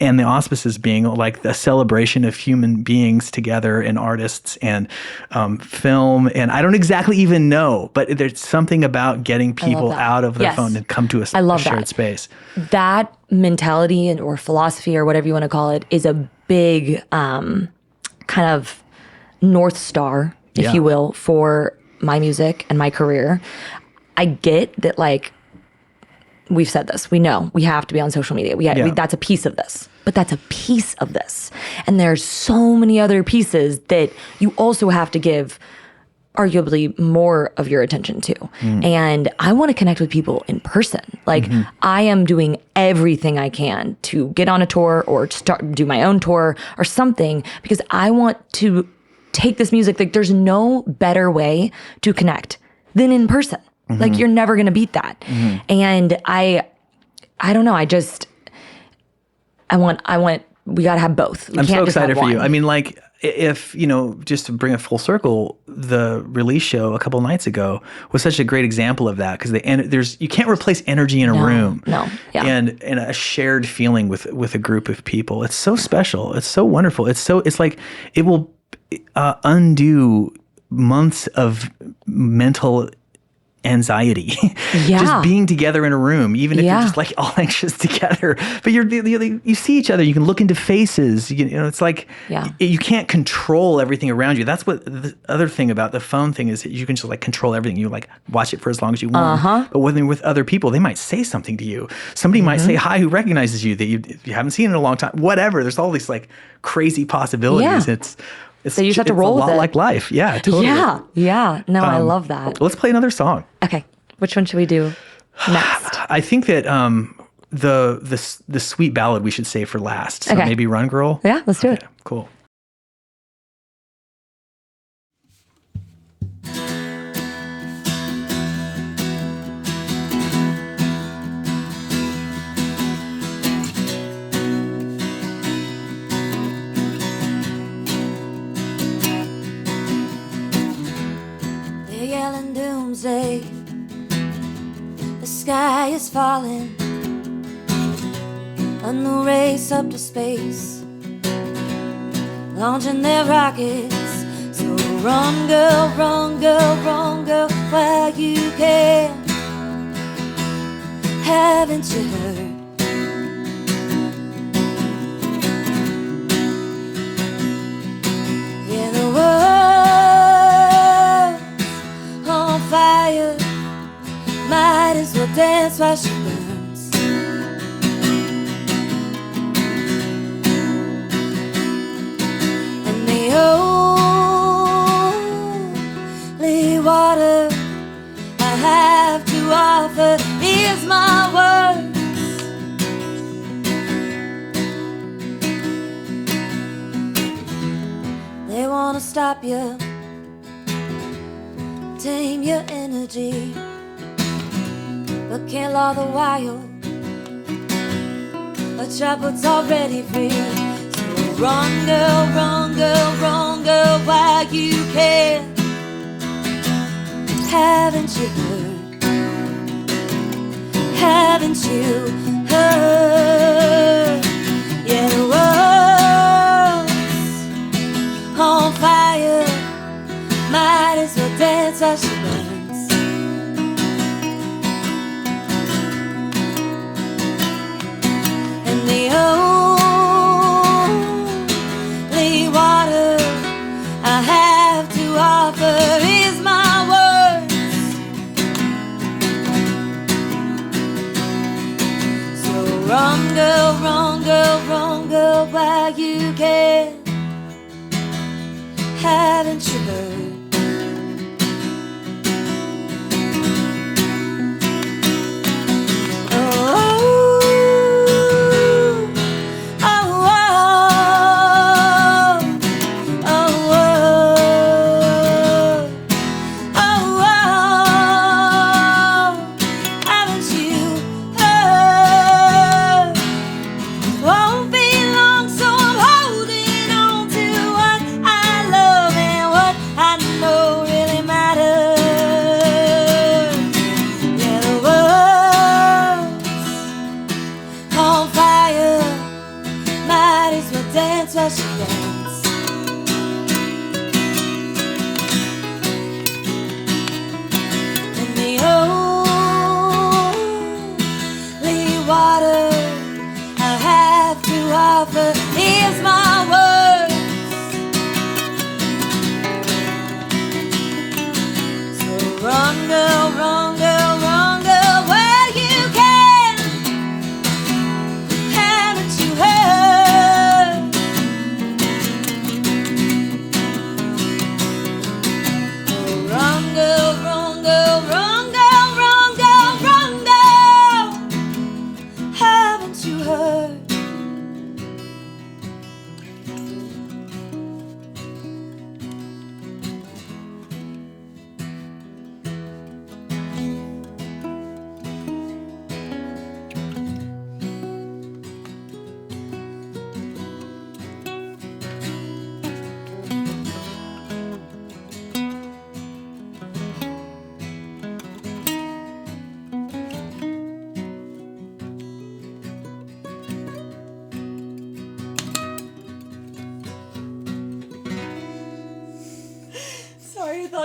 and the auspices being the celebration of human beings together and artists and film. And I don't exactly even know, but there's something about getting people out of their phone and come to a shared space. That mentality or philosophy or whatever you want to call it is a big kind of North Star, if you will, for my music and my career. I get that we've said this. We know we have to be on social media. That's a piece of this. But that's a piece of this. And there's so many other pieces that you also have to give arguably more of your attention to. And I want to connect with people in person. I am doing everything I can to get on a tour or do my own tour or something, because I want to take this music. there's no better way to connect than in person. You're never going to beat that. And I don't know. I want we got to have both. We I'm can't so just have excited for you. one. I mean, like, if, just to bring it full circle, the release show a couple nights ago was such a great example of that, because you can't replace energy in a room. No. Yeah. And a shared feeling with a group of people. It's so special. It's so wonderful. It's like it will undo months of mental anxiety. Yeah. Just being together in a room, even if you're just like all anxious together, but you see each other, you can look into faces, it's like you can't control everything around you. That's what the other thing about the phone thing is, that you can just like control everything. You like watch it for as long as you want. But when you're with other people, they might say something to you. Somebody might say hi who recognizes you that you haven't seen in a long time, whatever. There's all these like crazy possibilities. So you just have to roll with it. It's a lot like life. Yeah, totally. Yeah. No, I love that. Let's play another song. Okay. Which one should we do next? I think that the sweet ballad we should save for last. So maybe Run Girl? Yeah, let's do it. Cool. Yelling doomsday, the sky is falling, a new race up to space, launching their rockets. So run girl, while you can. Haven't you heard? Yeah, the world's on fire, might as well dance while she burns. And the only water I have to offer is my words. They wanna stop you, tame your energy, but can't law the wild, a trap what's already free. So run girl, while you can. Haven't you heard? Haven't you heard? Yeah, the world's on fire, might as well dance while she burns. And the only water I have to offer is my words. So run girl, while you can. Haven't you heard?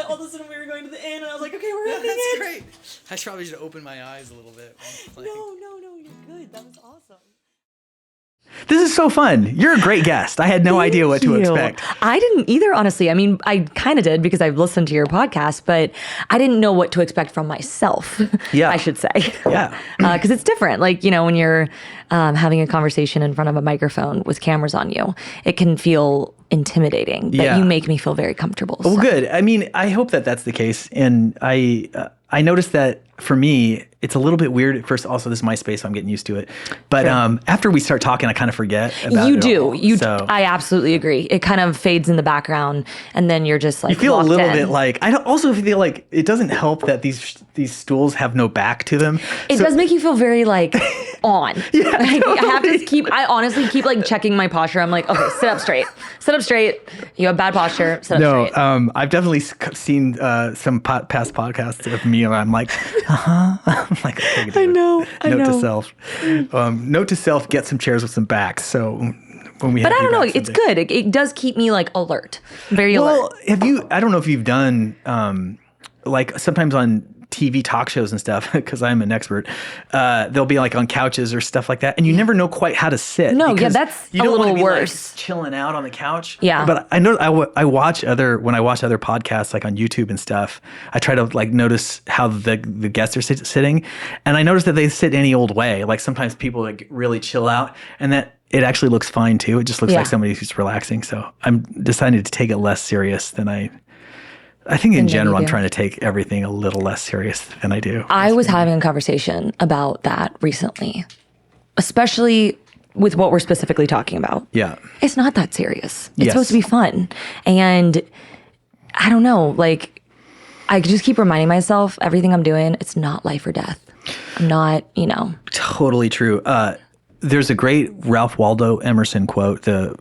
all of a sudden we were going to the end, and I was like, okay, we're ending That's it. great. I probably should open my eyes a little bit. No, you're good. That was awesome. This is so fun. You're a great guest. I had no idea what to Thank you. expect. I didn't either, honestly. I mean, I kind of did because I've listened to your podcast, but I didn't know what to expect from myself, Yeah. I should say. Yeah. Because it's different. Like, you know, when you're having a conversation in front of a microphone with cameras on you, it can feel intimidating, but Yeah. you make me feel very comfortable. Well, so. good. I mean, I hope that that's the case. And I noticed that for me, it's a little bit weird at first. Also, this is my space, so I'm getting used to it. But after we start talking, I kind of forget about You it do. all. So I absolutely agree. It kind of fades in the background, and then you're just like you feel a locked little in. bit like I don't also feel like it doesn't help that these stools have no back to them. It So- does make you feel very like on. Yeah, Like, I have totally. to keep. I honestly keep like checking my posture. I'm like, okay, sit up straight. Sit up straight. You have bad posture. Sit up No, straight. I've definitely seen some past podcasts of me, and I'm like, I'm like, okay, I know. Note to self. Note to self: get some chairs with some backs. So when we, But I have don't know. you back It's someday. good. It does keep me like alert. Very Well, alert. have you? I don't know if you've done like sometimes on TV talk shows and stuff, because I'm an expert. They'll be like on couches or stuff like that, and you never know quite how to sit. No, yeah, because that's you a don't wanna little be, like, worse. chilling out on the couch. Yeah. But I know I watch when I watch other podcasts like on YouTube and stuff. I try to like notice how the guests are sitting, and I notice that they sit any old way. Like sometimes people like really chill out, and that it actually looks fine too. It just looks Yeah. like somebody who's relaxing. So I'm deciding to take it less serious than I think in general, you I'm do. trying to take everything a little less serious than I do. I was having a conversation about that recently, especially with what we're specifically talking about. Yeah. It's not that serious. It's Yes. supposed to be fun. And I don't know, like I just keep reminding myself everything I'm doing, it's not life or death. I'm not, you know. Totally true. There's a great Ralph Waldo Emerson quote. I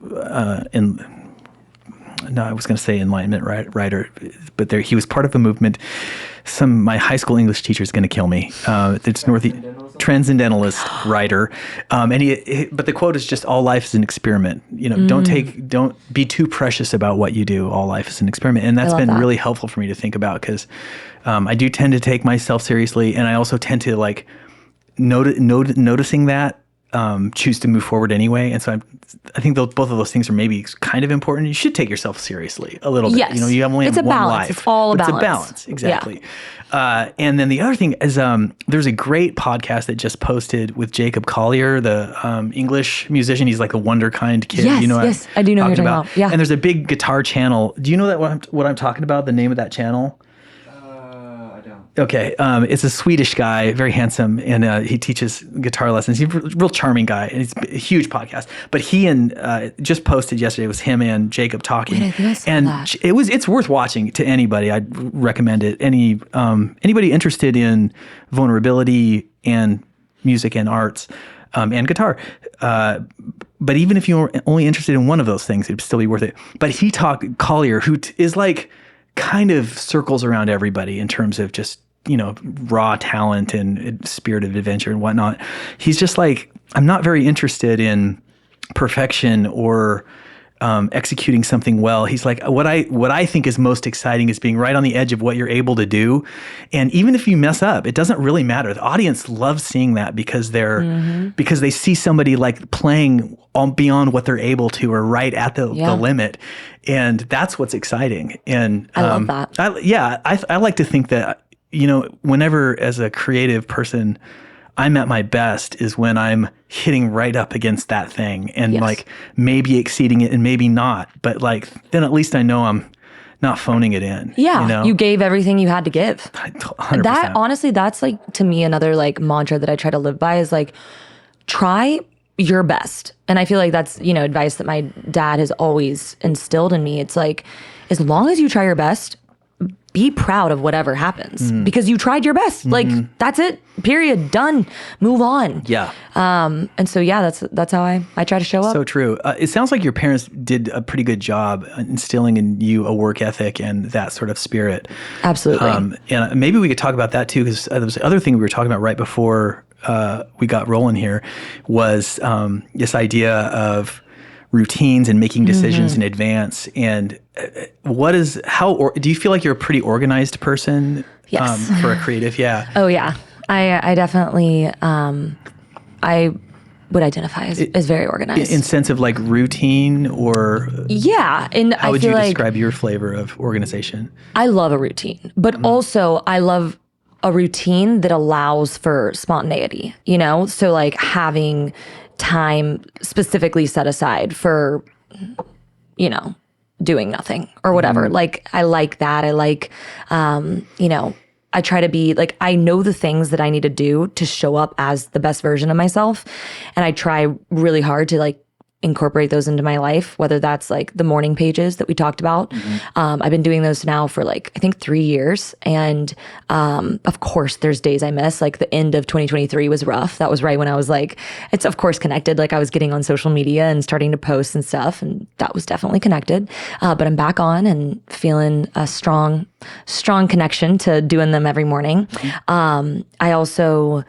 was going to say Enlightenment writer, but he was part of a movement. My high school English teacher is going to kill me. It's transcendentalist writer, but the quote is just, "All life is an experiment." You know, don't be too precious about what you do. All life is an experiment, and that's love been that. really helpful for me to think about because I do tend to take myself seriously, and I also tend to like noticing that. Choose to move forward anyway, and so I think both of those things are maybe kind of important. You should take yourself seriously a little bit. Yes. You know, you only It's have a one balance. life. It's all a It's balance. a balance, exactly. And then the other thing is, there's a great podcast that just posted with Jacob Collier, the English musician. He's like a wonderkind kid. Yes, you know, yes, I do know who you're talking about. Yeah. And there's a big guitar channel. Do you know that what I'm talking about? The name of that channel? I don't. Okay, it's a Swedish guy, very handsome, and he teaches guitar lessons. He's a real charming guy, and it's a huge podcast. But he just posted yesterday. It was him and Jacob talking, Wait, I think I saw and that. it's worth watching to anybody. I'd recommend it. Anybody interested in vulnerability and music and arts and guitar. But even if you're only interested in one of those things, it'd still be worth it. But Collier, who is like kind of circles around everybody in terms of just, you know, raw talent and spirit of adventure and whatnot. He's just like, I'm not very interested in perfection or executing something well. He's like, what I think is most exciting is being right on the edge of what you're able to do. And even if you mess up, it doesn't really matter. The audience loves seeing that because because they see somebody like playing beyond what they're able to or right at the limit. And that's what's exciting. And I love that. I like to think that, you know, whenever as a creative person, I'm at my best is when I'm hitting right up against that thing and Yes. like maybe exceeding it and maybe not. But like, then at least I know I'm not phoning it in. Yeah, You know? you gave everything you had to give. 100%. That honestly, that's like to me another like mantra that I try to live by is like try your best. And I feel like that's, you know, advice that my dad has always instilled in me. It's like as long as you try your best, be proud of whatever happens because you tried your best. Like that's it. Period. Done. Move on. Yeah. And so yeah, that's how I try to show up. So true. It sounds like your parents did a pretty good job instilling in you a work ethic and that sort of spirit. Absolutely. And maybe we could talk about that too, because there was the other thing we were talking about right before we got rolling here was this idea of routines and making decisions in advance. And do you feel like you're a pretty organized person? Yes. For a creative? Yeah. Oh yeah. I definitely, I would identify as very organized. In sense of like routine, or yeah. And how would you describe your flavor of organization? I love a routine, but also I love a routine that allows for spontaneity, you know? So like having time specifically set aside for, you know, doing nothing or whatever. Like I like that. I like, you know, I try to be like, I know the things that I need to do to show up as the best version of myself. And I try really hard to like incorporate those into my life, whether that's like the morning pages that we talked about. I've been doing those now for like, I think 3 years. And of course, there's days I miss. Like the end of 2023 was rough. That was right when I was like, it's of course connected. Like I was getting on social media and starting to post and stuff. And that was definitely connected. But I'm back on and feeling a strong connection to doing them every morning. I also...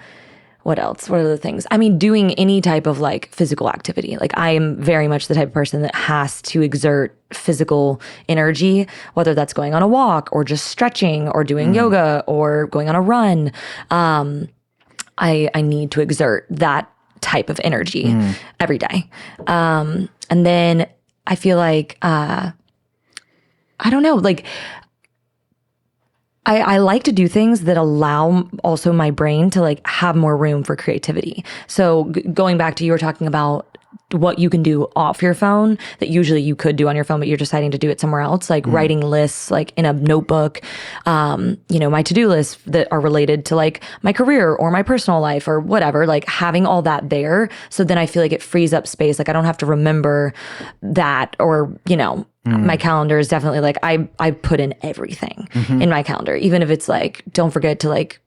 What else? What are the things? I mean, doing any type of like physical activity. Like I am very much the type of person that has to exert physical energy, whether that's going on a walk or just stretching or doing yoga or going on a run. I need to exert that type of energy every day. And then I feel like, I don't know, like, I like to do things that allow also my brain to like have more room for creativity. So going back to you were talking about what you can do off your phone that usually you could do on your phone, but you're deciding to do it somewhere else, like writing lists, like in a notebook, you know, my to-do lists that are related to like my career or my personal life or whatever, like having all that there. So then I feel like it frees up space. Like I don't have to remember that, or, you know, my calendar is definitely like, I put in everything in my calendar, even if it's like, don't forget to like,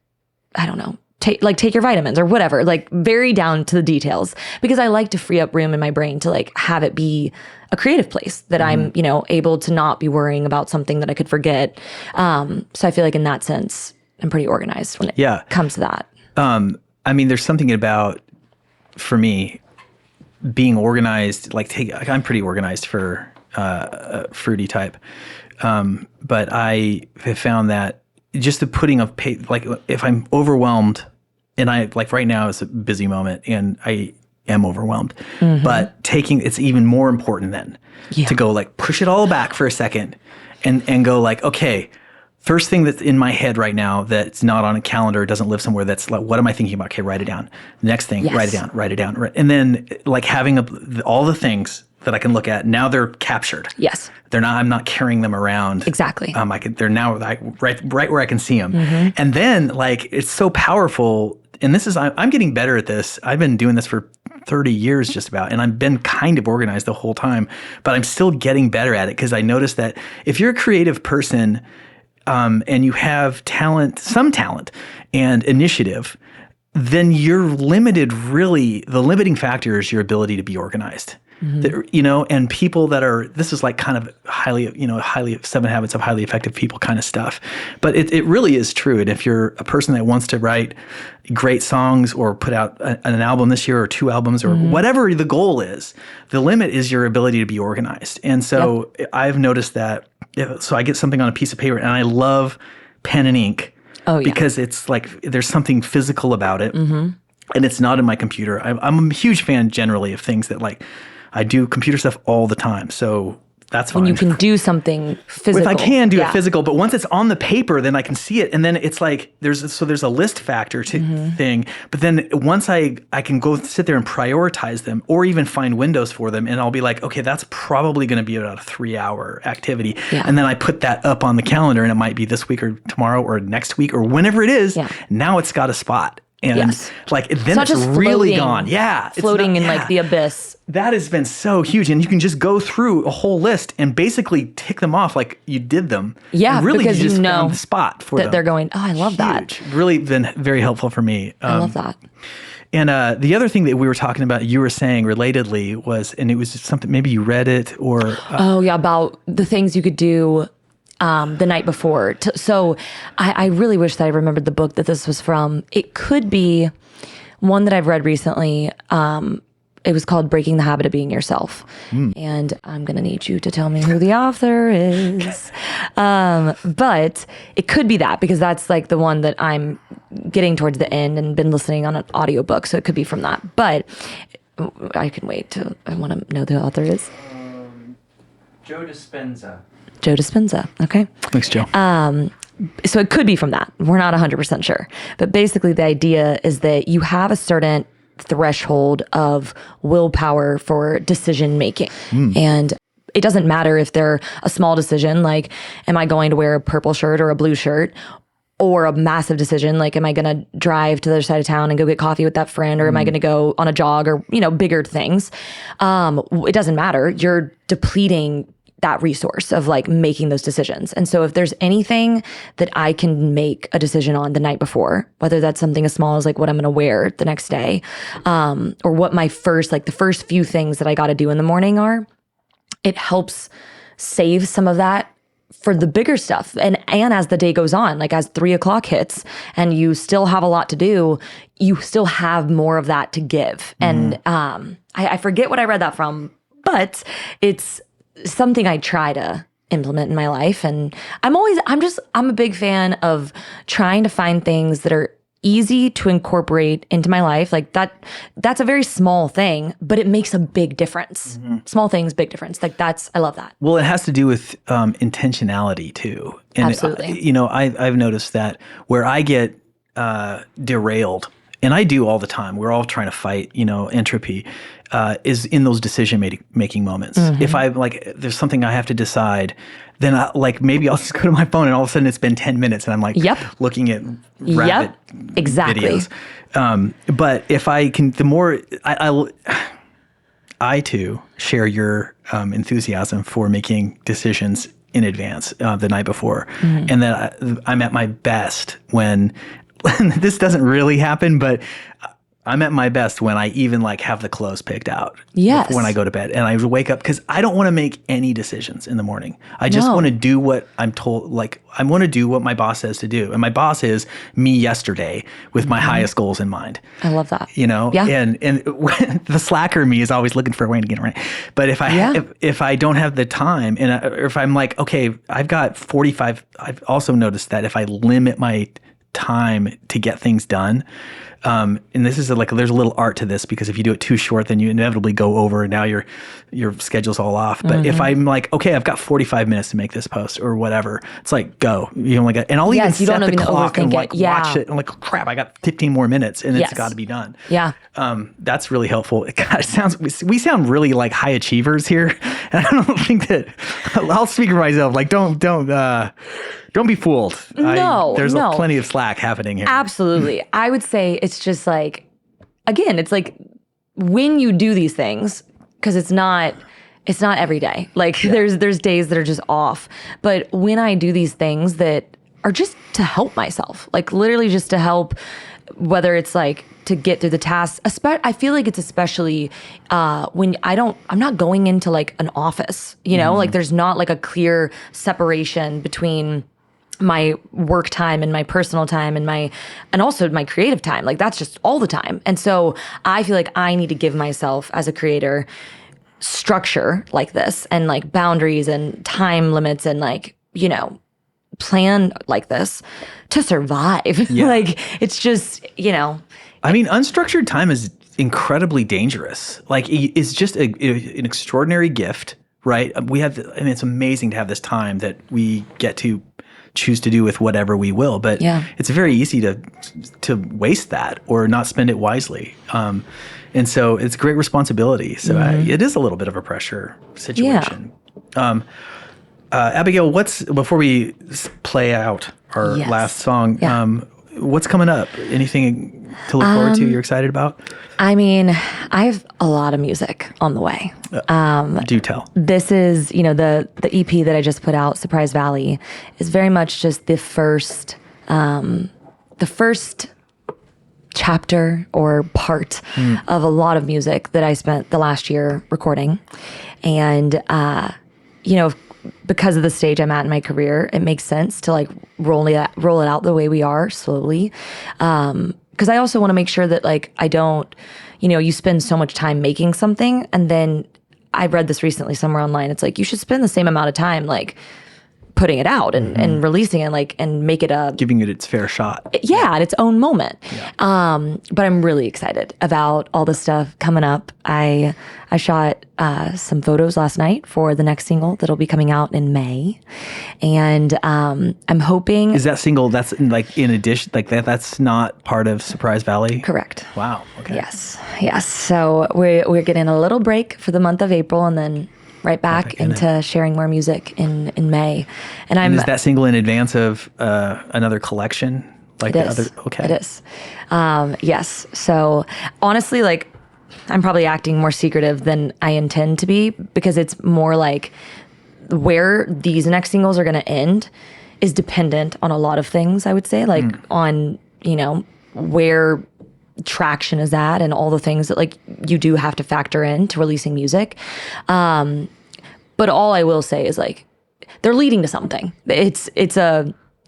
I don't know, take your vitamins or whatever, like very down to the details, because I like to free up room in my brain to like have it be a creative place that I'm, you know, able to not be worrying about something that I could forget. So I feel like in that sense, I'm pretty organized when it comes to that. I mean, there's something about, for me, being organized, like I'm pretty organized for a fruity type. But I have found that just the putting of like if I'm overwhelmed, and I like right now is a busy moment and I am overwhelmed, but it's even more important then to go like push it all back for a second and go like, okay, first thing that's in my head right now that's not on a calendar, doesn't live somewhere, that's like, what am I thinking about? Okay, write it down. Next thing, write it down. And then like having all the things that I can look at, now they're captured. Yes. I'm not carrying them around. Exactly. They're now like right where I can see them. And then like, it's so powerful. And I'm getting better at this. I've been doing this for 30 years just about, and I've been kind of organized the whole time, but I'm still getting better at it, because I noticed that if you're a creative person, and you have some talent and initiative, then you're limited, really, the limiting factor is your ability to be organized. You know, and people this is like kind of highly 7 Habits of Highly Effective People kind of stuff. But it really is true. And if you're a person that wants to write great songs or put out an album this year or 2 albums or whatever the goal is, the limit is your ability to be organized. And so I've noticed that. So I get something on a piece of paper, and I love pen and ink because it's like there's something physical about it, and it's not in my computer. I'm a huge fan generally of things that like I do computer stuff all the time, so that's fine. When you can do something physical. If I can do it physical, but once it's on the paper, then I can see it, and then it's like there's a list factor to thing. But then once I can go sit there and prioritize them, or even find windows for them, and I'll be like, okay, that's probably going to be about a 3-hour activity, and then I put that up on the calendar, and it might be this week or tomorrow or next week or whenever it is. Now it's got a spot. And like then it's really gone. Yeah. Floating in like the abyss. That has been so huge. And you can just go through a whole list and basically tick them off like you did them. Yeah. And really, because you just know found the spot for that them. They're going, oh, I love that. Really been very helpful for me. I love that. And the other thing that we were talking about, you were saying relatedly was, and it was something, maybe you read it or. About the things you could do the night before. So I really wish that I remembered the book that this was from. It could be one that I've read recently. it was called Breaking the Habit of Being Yourself. And I'm going to need you to tell me who the author is. But it could be that, because that's like the one that I'm getting towards the end and been listening on an audiobook. So it could be from that. But I can wait till I want to know who the author is. Joe Dispenza. Joe Dispenza. Okay. Thanks, Joe. So it could be from that. We're not 100% sure. But basically the idea is that you have a certain threshold of willpower for decision making. And it doesn't matter if they're a small decision, like, am I going to wear a purple shirt or a blue shirt? Or a massive decision, like, am I going to drive to the other side of town and go get coffee with that friend? Or am I going to go on a jog, or, bigger things? It doesn't matter. You're depleting that resource of like making those decisions. And so if there's anything that I can make a decision on the night before, whether that's something as small as like what I'm going to wear the next day, or what my the first few things that I got to do in the morning are, it helps save some of that for the bigger stuff. And as the day goes on, like as 3 o'clock hits and you still have a lot to do, you still have more of that to give. And I forget what I read that from, but it's something I try to implement in my life. And I'm a big fan of trying to find things that are easy to incorporate into my life. Like that's a very small thing, but it makes a big difference. Small things, big difference. Like I love that. Well, it has to do with intentionality too. And Absolutely. I've noticed that where I get derailed, and I do all the time, we're all trying to fight, entropy, is in those decision-making moments. If there's something I have to decide, then maybe I'll just go to my phone and all of a sudden it's been 10 minutes and I'm like looking at rabbit exactly. videos. But if I can, the more I too share your enthusiasm for making decisions in advance the night before. And then I'm at my best when this doesn't really happen, but I'm at my best when I even have the clothes picked out. Yes. When I go to bed and I wake up, because I don't want to make any decisions in the morning. I just want to do what I'm told. I want to do what my boss says to do. And my boss is me yesterday with my highest goals in mind. I love that. Yeah. And the slacker me is always looking for a way to get it right. But if I don't have the time, or if I'm like, okay, I've got 45, I've also noticed that if I limit my time to get things done, and this is there's a little art to this, because if you do it too short, then you inevitably go over and now your schedule's all off. But if I'm like, okay, I've got 45 minutes to make this post or whatever, it's like, go. And I'll even set the clock and watch it. I'm like, crap, I got 15 more minutes and it's got to be done. Yeah. That's really helpful. We sound really like high achievers here. And I don't think that, I'll speak for myself. Don't be fooled. There's plenty of slack happening here. Absolutely. I would say it's just again, it's when you do these things, because it's not every day. There's days that are just off. But when I do these things that are just to help myself, literally just to help, whether it's to get through the tasks, I feel like it's especially when I'm not going into an office, there's not a clear separation between my work time and my personal time and also my creative time. That's just all the time. And so I feel like I need to give myself as a creator structure like this, and boundaries and time limits, and plan like this to survive. Yeah. It's just, I mean, unstructured time is incredibly dangerous. It's just an extraordinary gift, right? It's amazing to have this time that we get to choose to do with whatever we will, but it's very easy to waste that or not spend it wisely. And so it's a great responsibility. So it is a little bit of a pressure situation. Yeah. Abigail, before we play out our last song, what's coming up? Anything to look forward to you're excited about? I mean, I have a lot of music on the way. Do tell. This is, the EP that I just put out, Surprise Valley, is very much just the first chapter or part of a lot of music that I spent the last year recording. And, because of the stage I'm at in my career, it makes sense to roll it out the way we are slowly. because I also want to make sure that like I don't, you spend so much time making something, and then I read this recently somewhere online. It's like you should spend the same amount of time like putting it out and releasing it, like, and make it giving it its fair shot. Yeah, at its own moment. Yeah. But I'm really excited about all the stuff coming up. I shot some photos last night for the next single that'll be coming out in May, and I'm hoping. Is that single that's like in addition, like that's not part of Surprise Valley? Correct. Wow. Okay. Yes. So we're getting a little break for the month of April, and then right back into sharing more music in May. And is that single in advance of another collection? Like it is. Okay. It is. Yes. So honestly, like, I'm probably acting more secretive than I intend to be, because it's more like where these next singles are going to end is dependent on a lot of things, I would say, like on, where traction is at and all the things that like you do have to factor in to releasing music. But all I will say is like they're leading to something.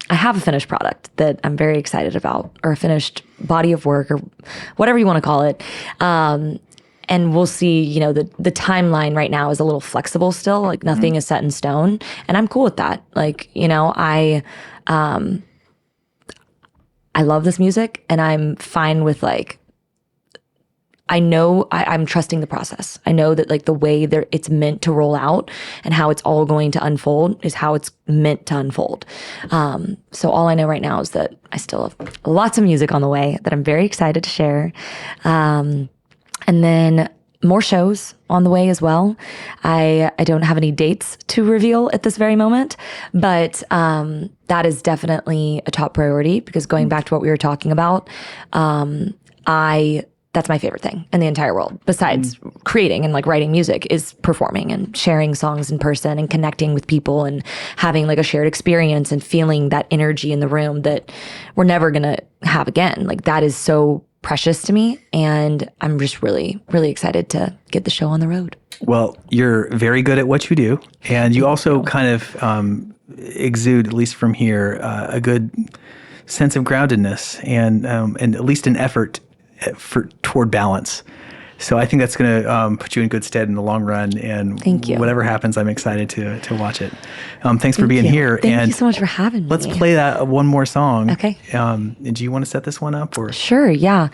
I have a finished product that I'm very excited about, or a finished body of work, or whatever you want to call it. And we'll see, the timeline right now is a little flexible still, like nothing is set in stone, and I'm cool with that. Like, I love this music, and I'm fine with like, I know I'm trusting the process. I know that like the way it's meant to roll out and how it's all going to unfold is how it's meant to unfold. So all I know right now is that I still have lots of music on the way that I'm very excited to share. And then more shows on the way as well. I don't have any dates to reveal at this very moment, but that is definitely a top priority, because going back to what we were talking about, that's my favorite thing in the entire world, besides creating and like writing music, is performing and sharing songs in person and connecting with people and having like a shared experience and feeling that energy in the room that we're never going to have again. Like that is so precious to me, and I'm just really, really excited to get the show on the road. Well, you're very good at what you do, and you also kind of exude, at least from here, a good sense of groundedness and at least an effort toward balance. So I think that's going to put you in good stead in the long run. And thank you. Whatever happens, I'm excited to watch it. Thanks for being here. Thank you so much for having me. Let's play that one more song. Okay. Do you want to set this one up? Or? Sure, yeah.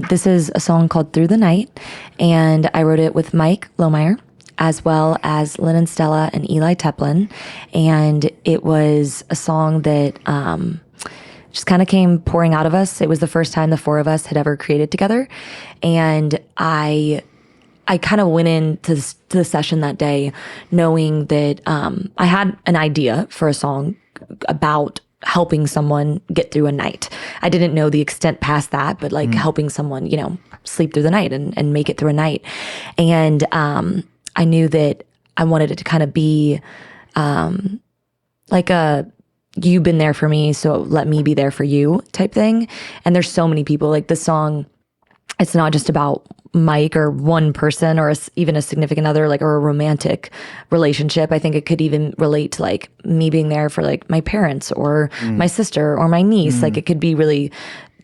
This is a song called Through the Night, and I wrote it with Mike Lohmeyer, as well as Lynn and Stella and Eli Teplin. And it was a song that just kind of came pouring out of us. It was the first time the four of us had ever created together. And I kind of went into the session that day knowing that I had an idea for a song about helping someone get through a night. I didn't know the extent past that, but like helping someone, sleep through the night and make it through a night. And I knew that I wanted it to kind of be like a you've been there for me, so let me be there for you type thing. And there's so many people, like this song, it's not just about Mike or one person or even a significant other, like, or a romantic relationship. I think it could even relate to like me being there for like my parents or my sister or my niece. Like it could be really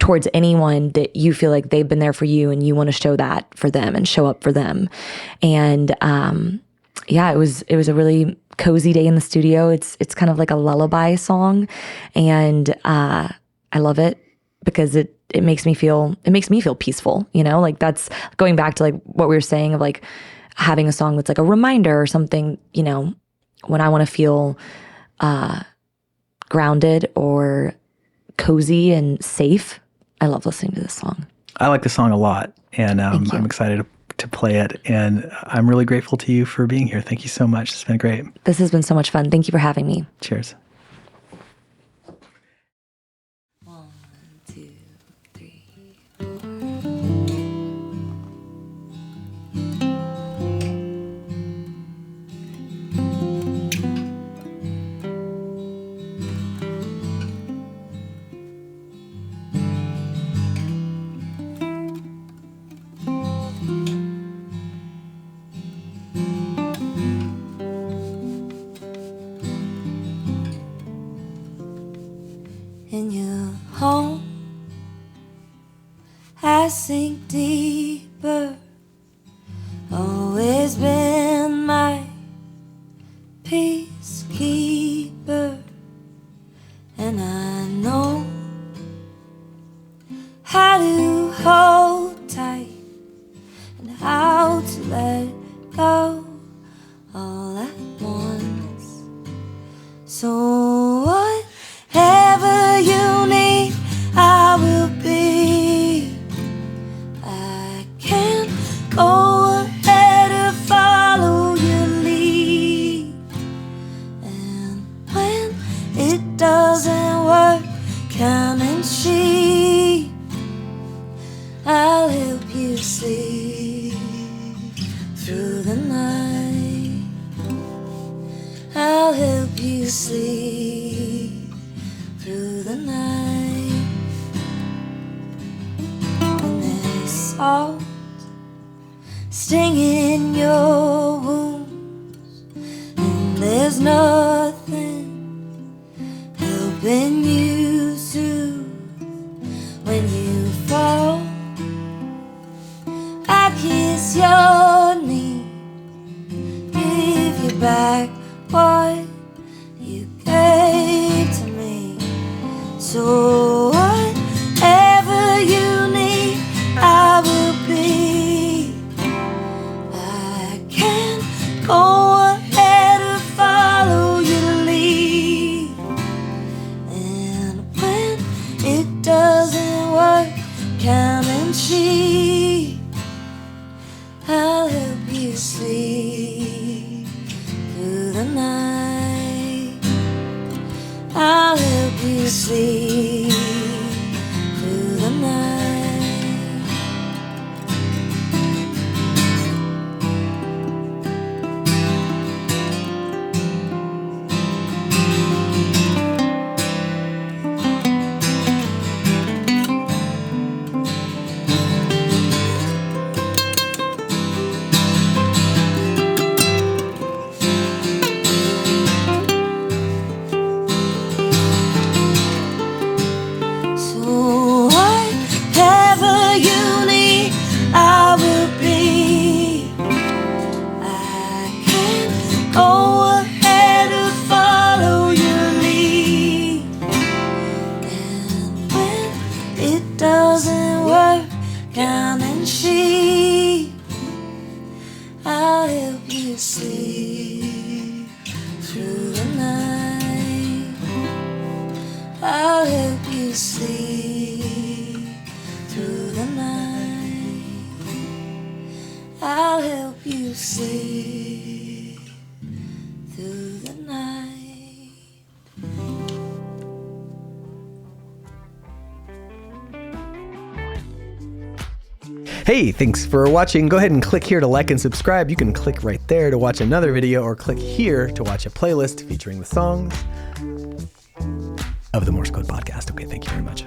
towards anyone that you feel like they've been there for you and you want to show that for them and show up for them. And yeah, it was a really cozy day in the studio. It's kind of like a lullaby song, and I love it because it makes me feel peaceful, like that's going back to like what we were saying of like having a song that's like a reminder or something, when I want to feel grounded or cozy and safe. I love listening to this song. I like the song a lot, and I'm excited to play it, and I'm really grateful to you for being here. Thank you so much. It's been great. This has been so much fun. Thank you for having me. Cheers. 1, 2, 3. sink deeper. Always been my peacekeeper, and I know how to hold tight and how to let go all at once. So whatever you need, I will be. I can't go ahead or follow your lead, and when it doesn't work, counting sheep, I'll help you sleep through the night. I'll help you sleep through the night. When there's salt stinging your wounds, and there's nothing helping you soothe. When you fall, I kiss your knee, give you back what you gave to me. So whatever you need, I will be. I can't go ahead or follow your lead, and when it doesn't work, counting sheep, I'll help you sleep through the night. I'll help you sleep through the night. So whatever you need, I will be. I can't go ahead or follow your lead, and when it doesn't work, counting sheep, I'll help you sleep through the night. I'll help you sleep through the night. I'll help you sleep through the night. Hey, thanks for watching. Go ahead and click here to like and subscribe. You can click right there to watch another video, or click here to watch a playlist featuring the songs of the Morse Code Podcast. Okay, thank you very much.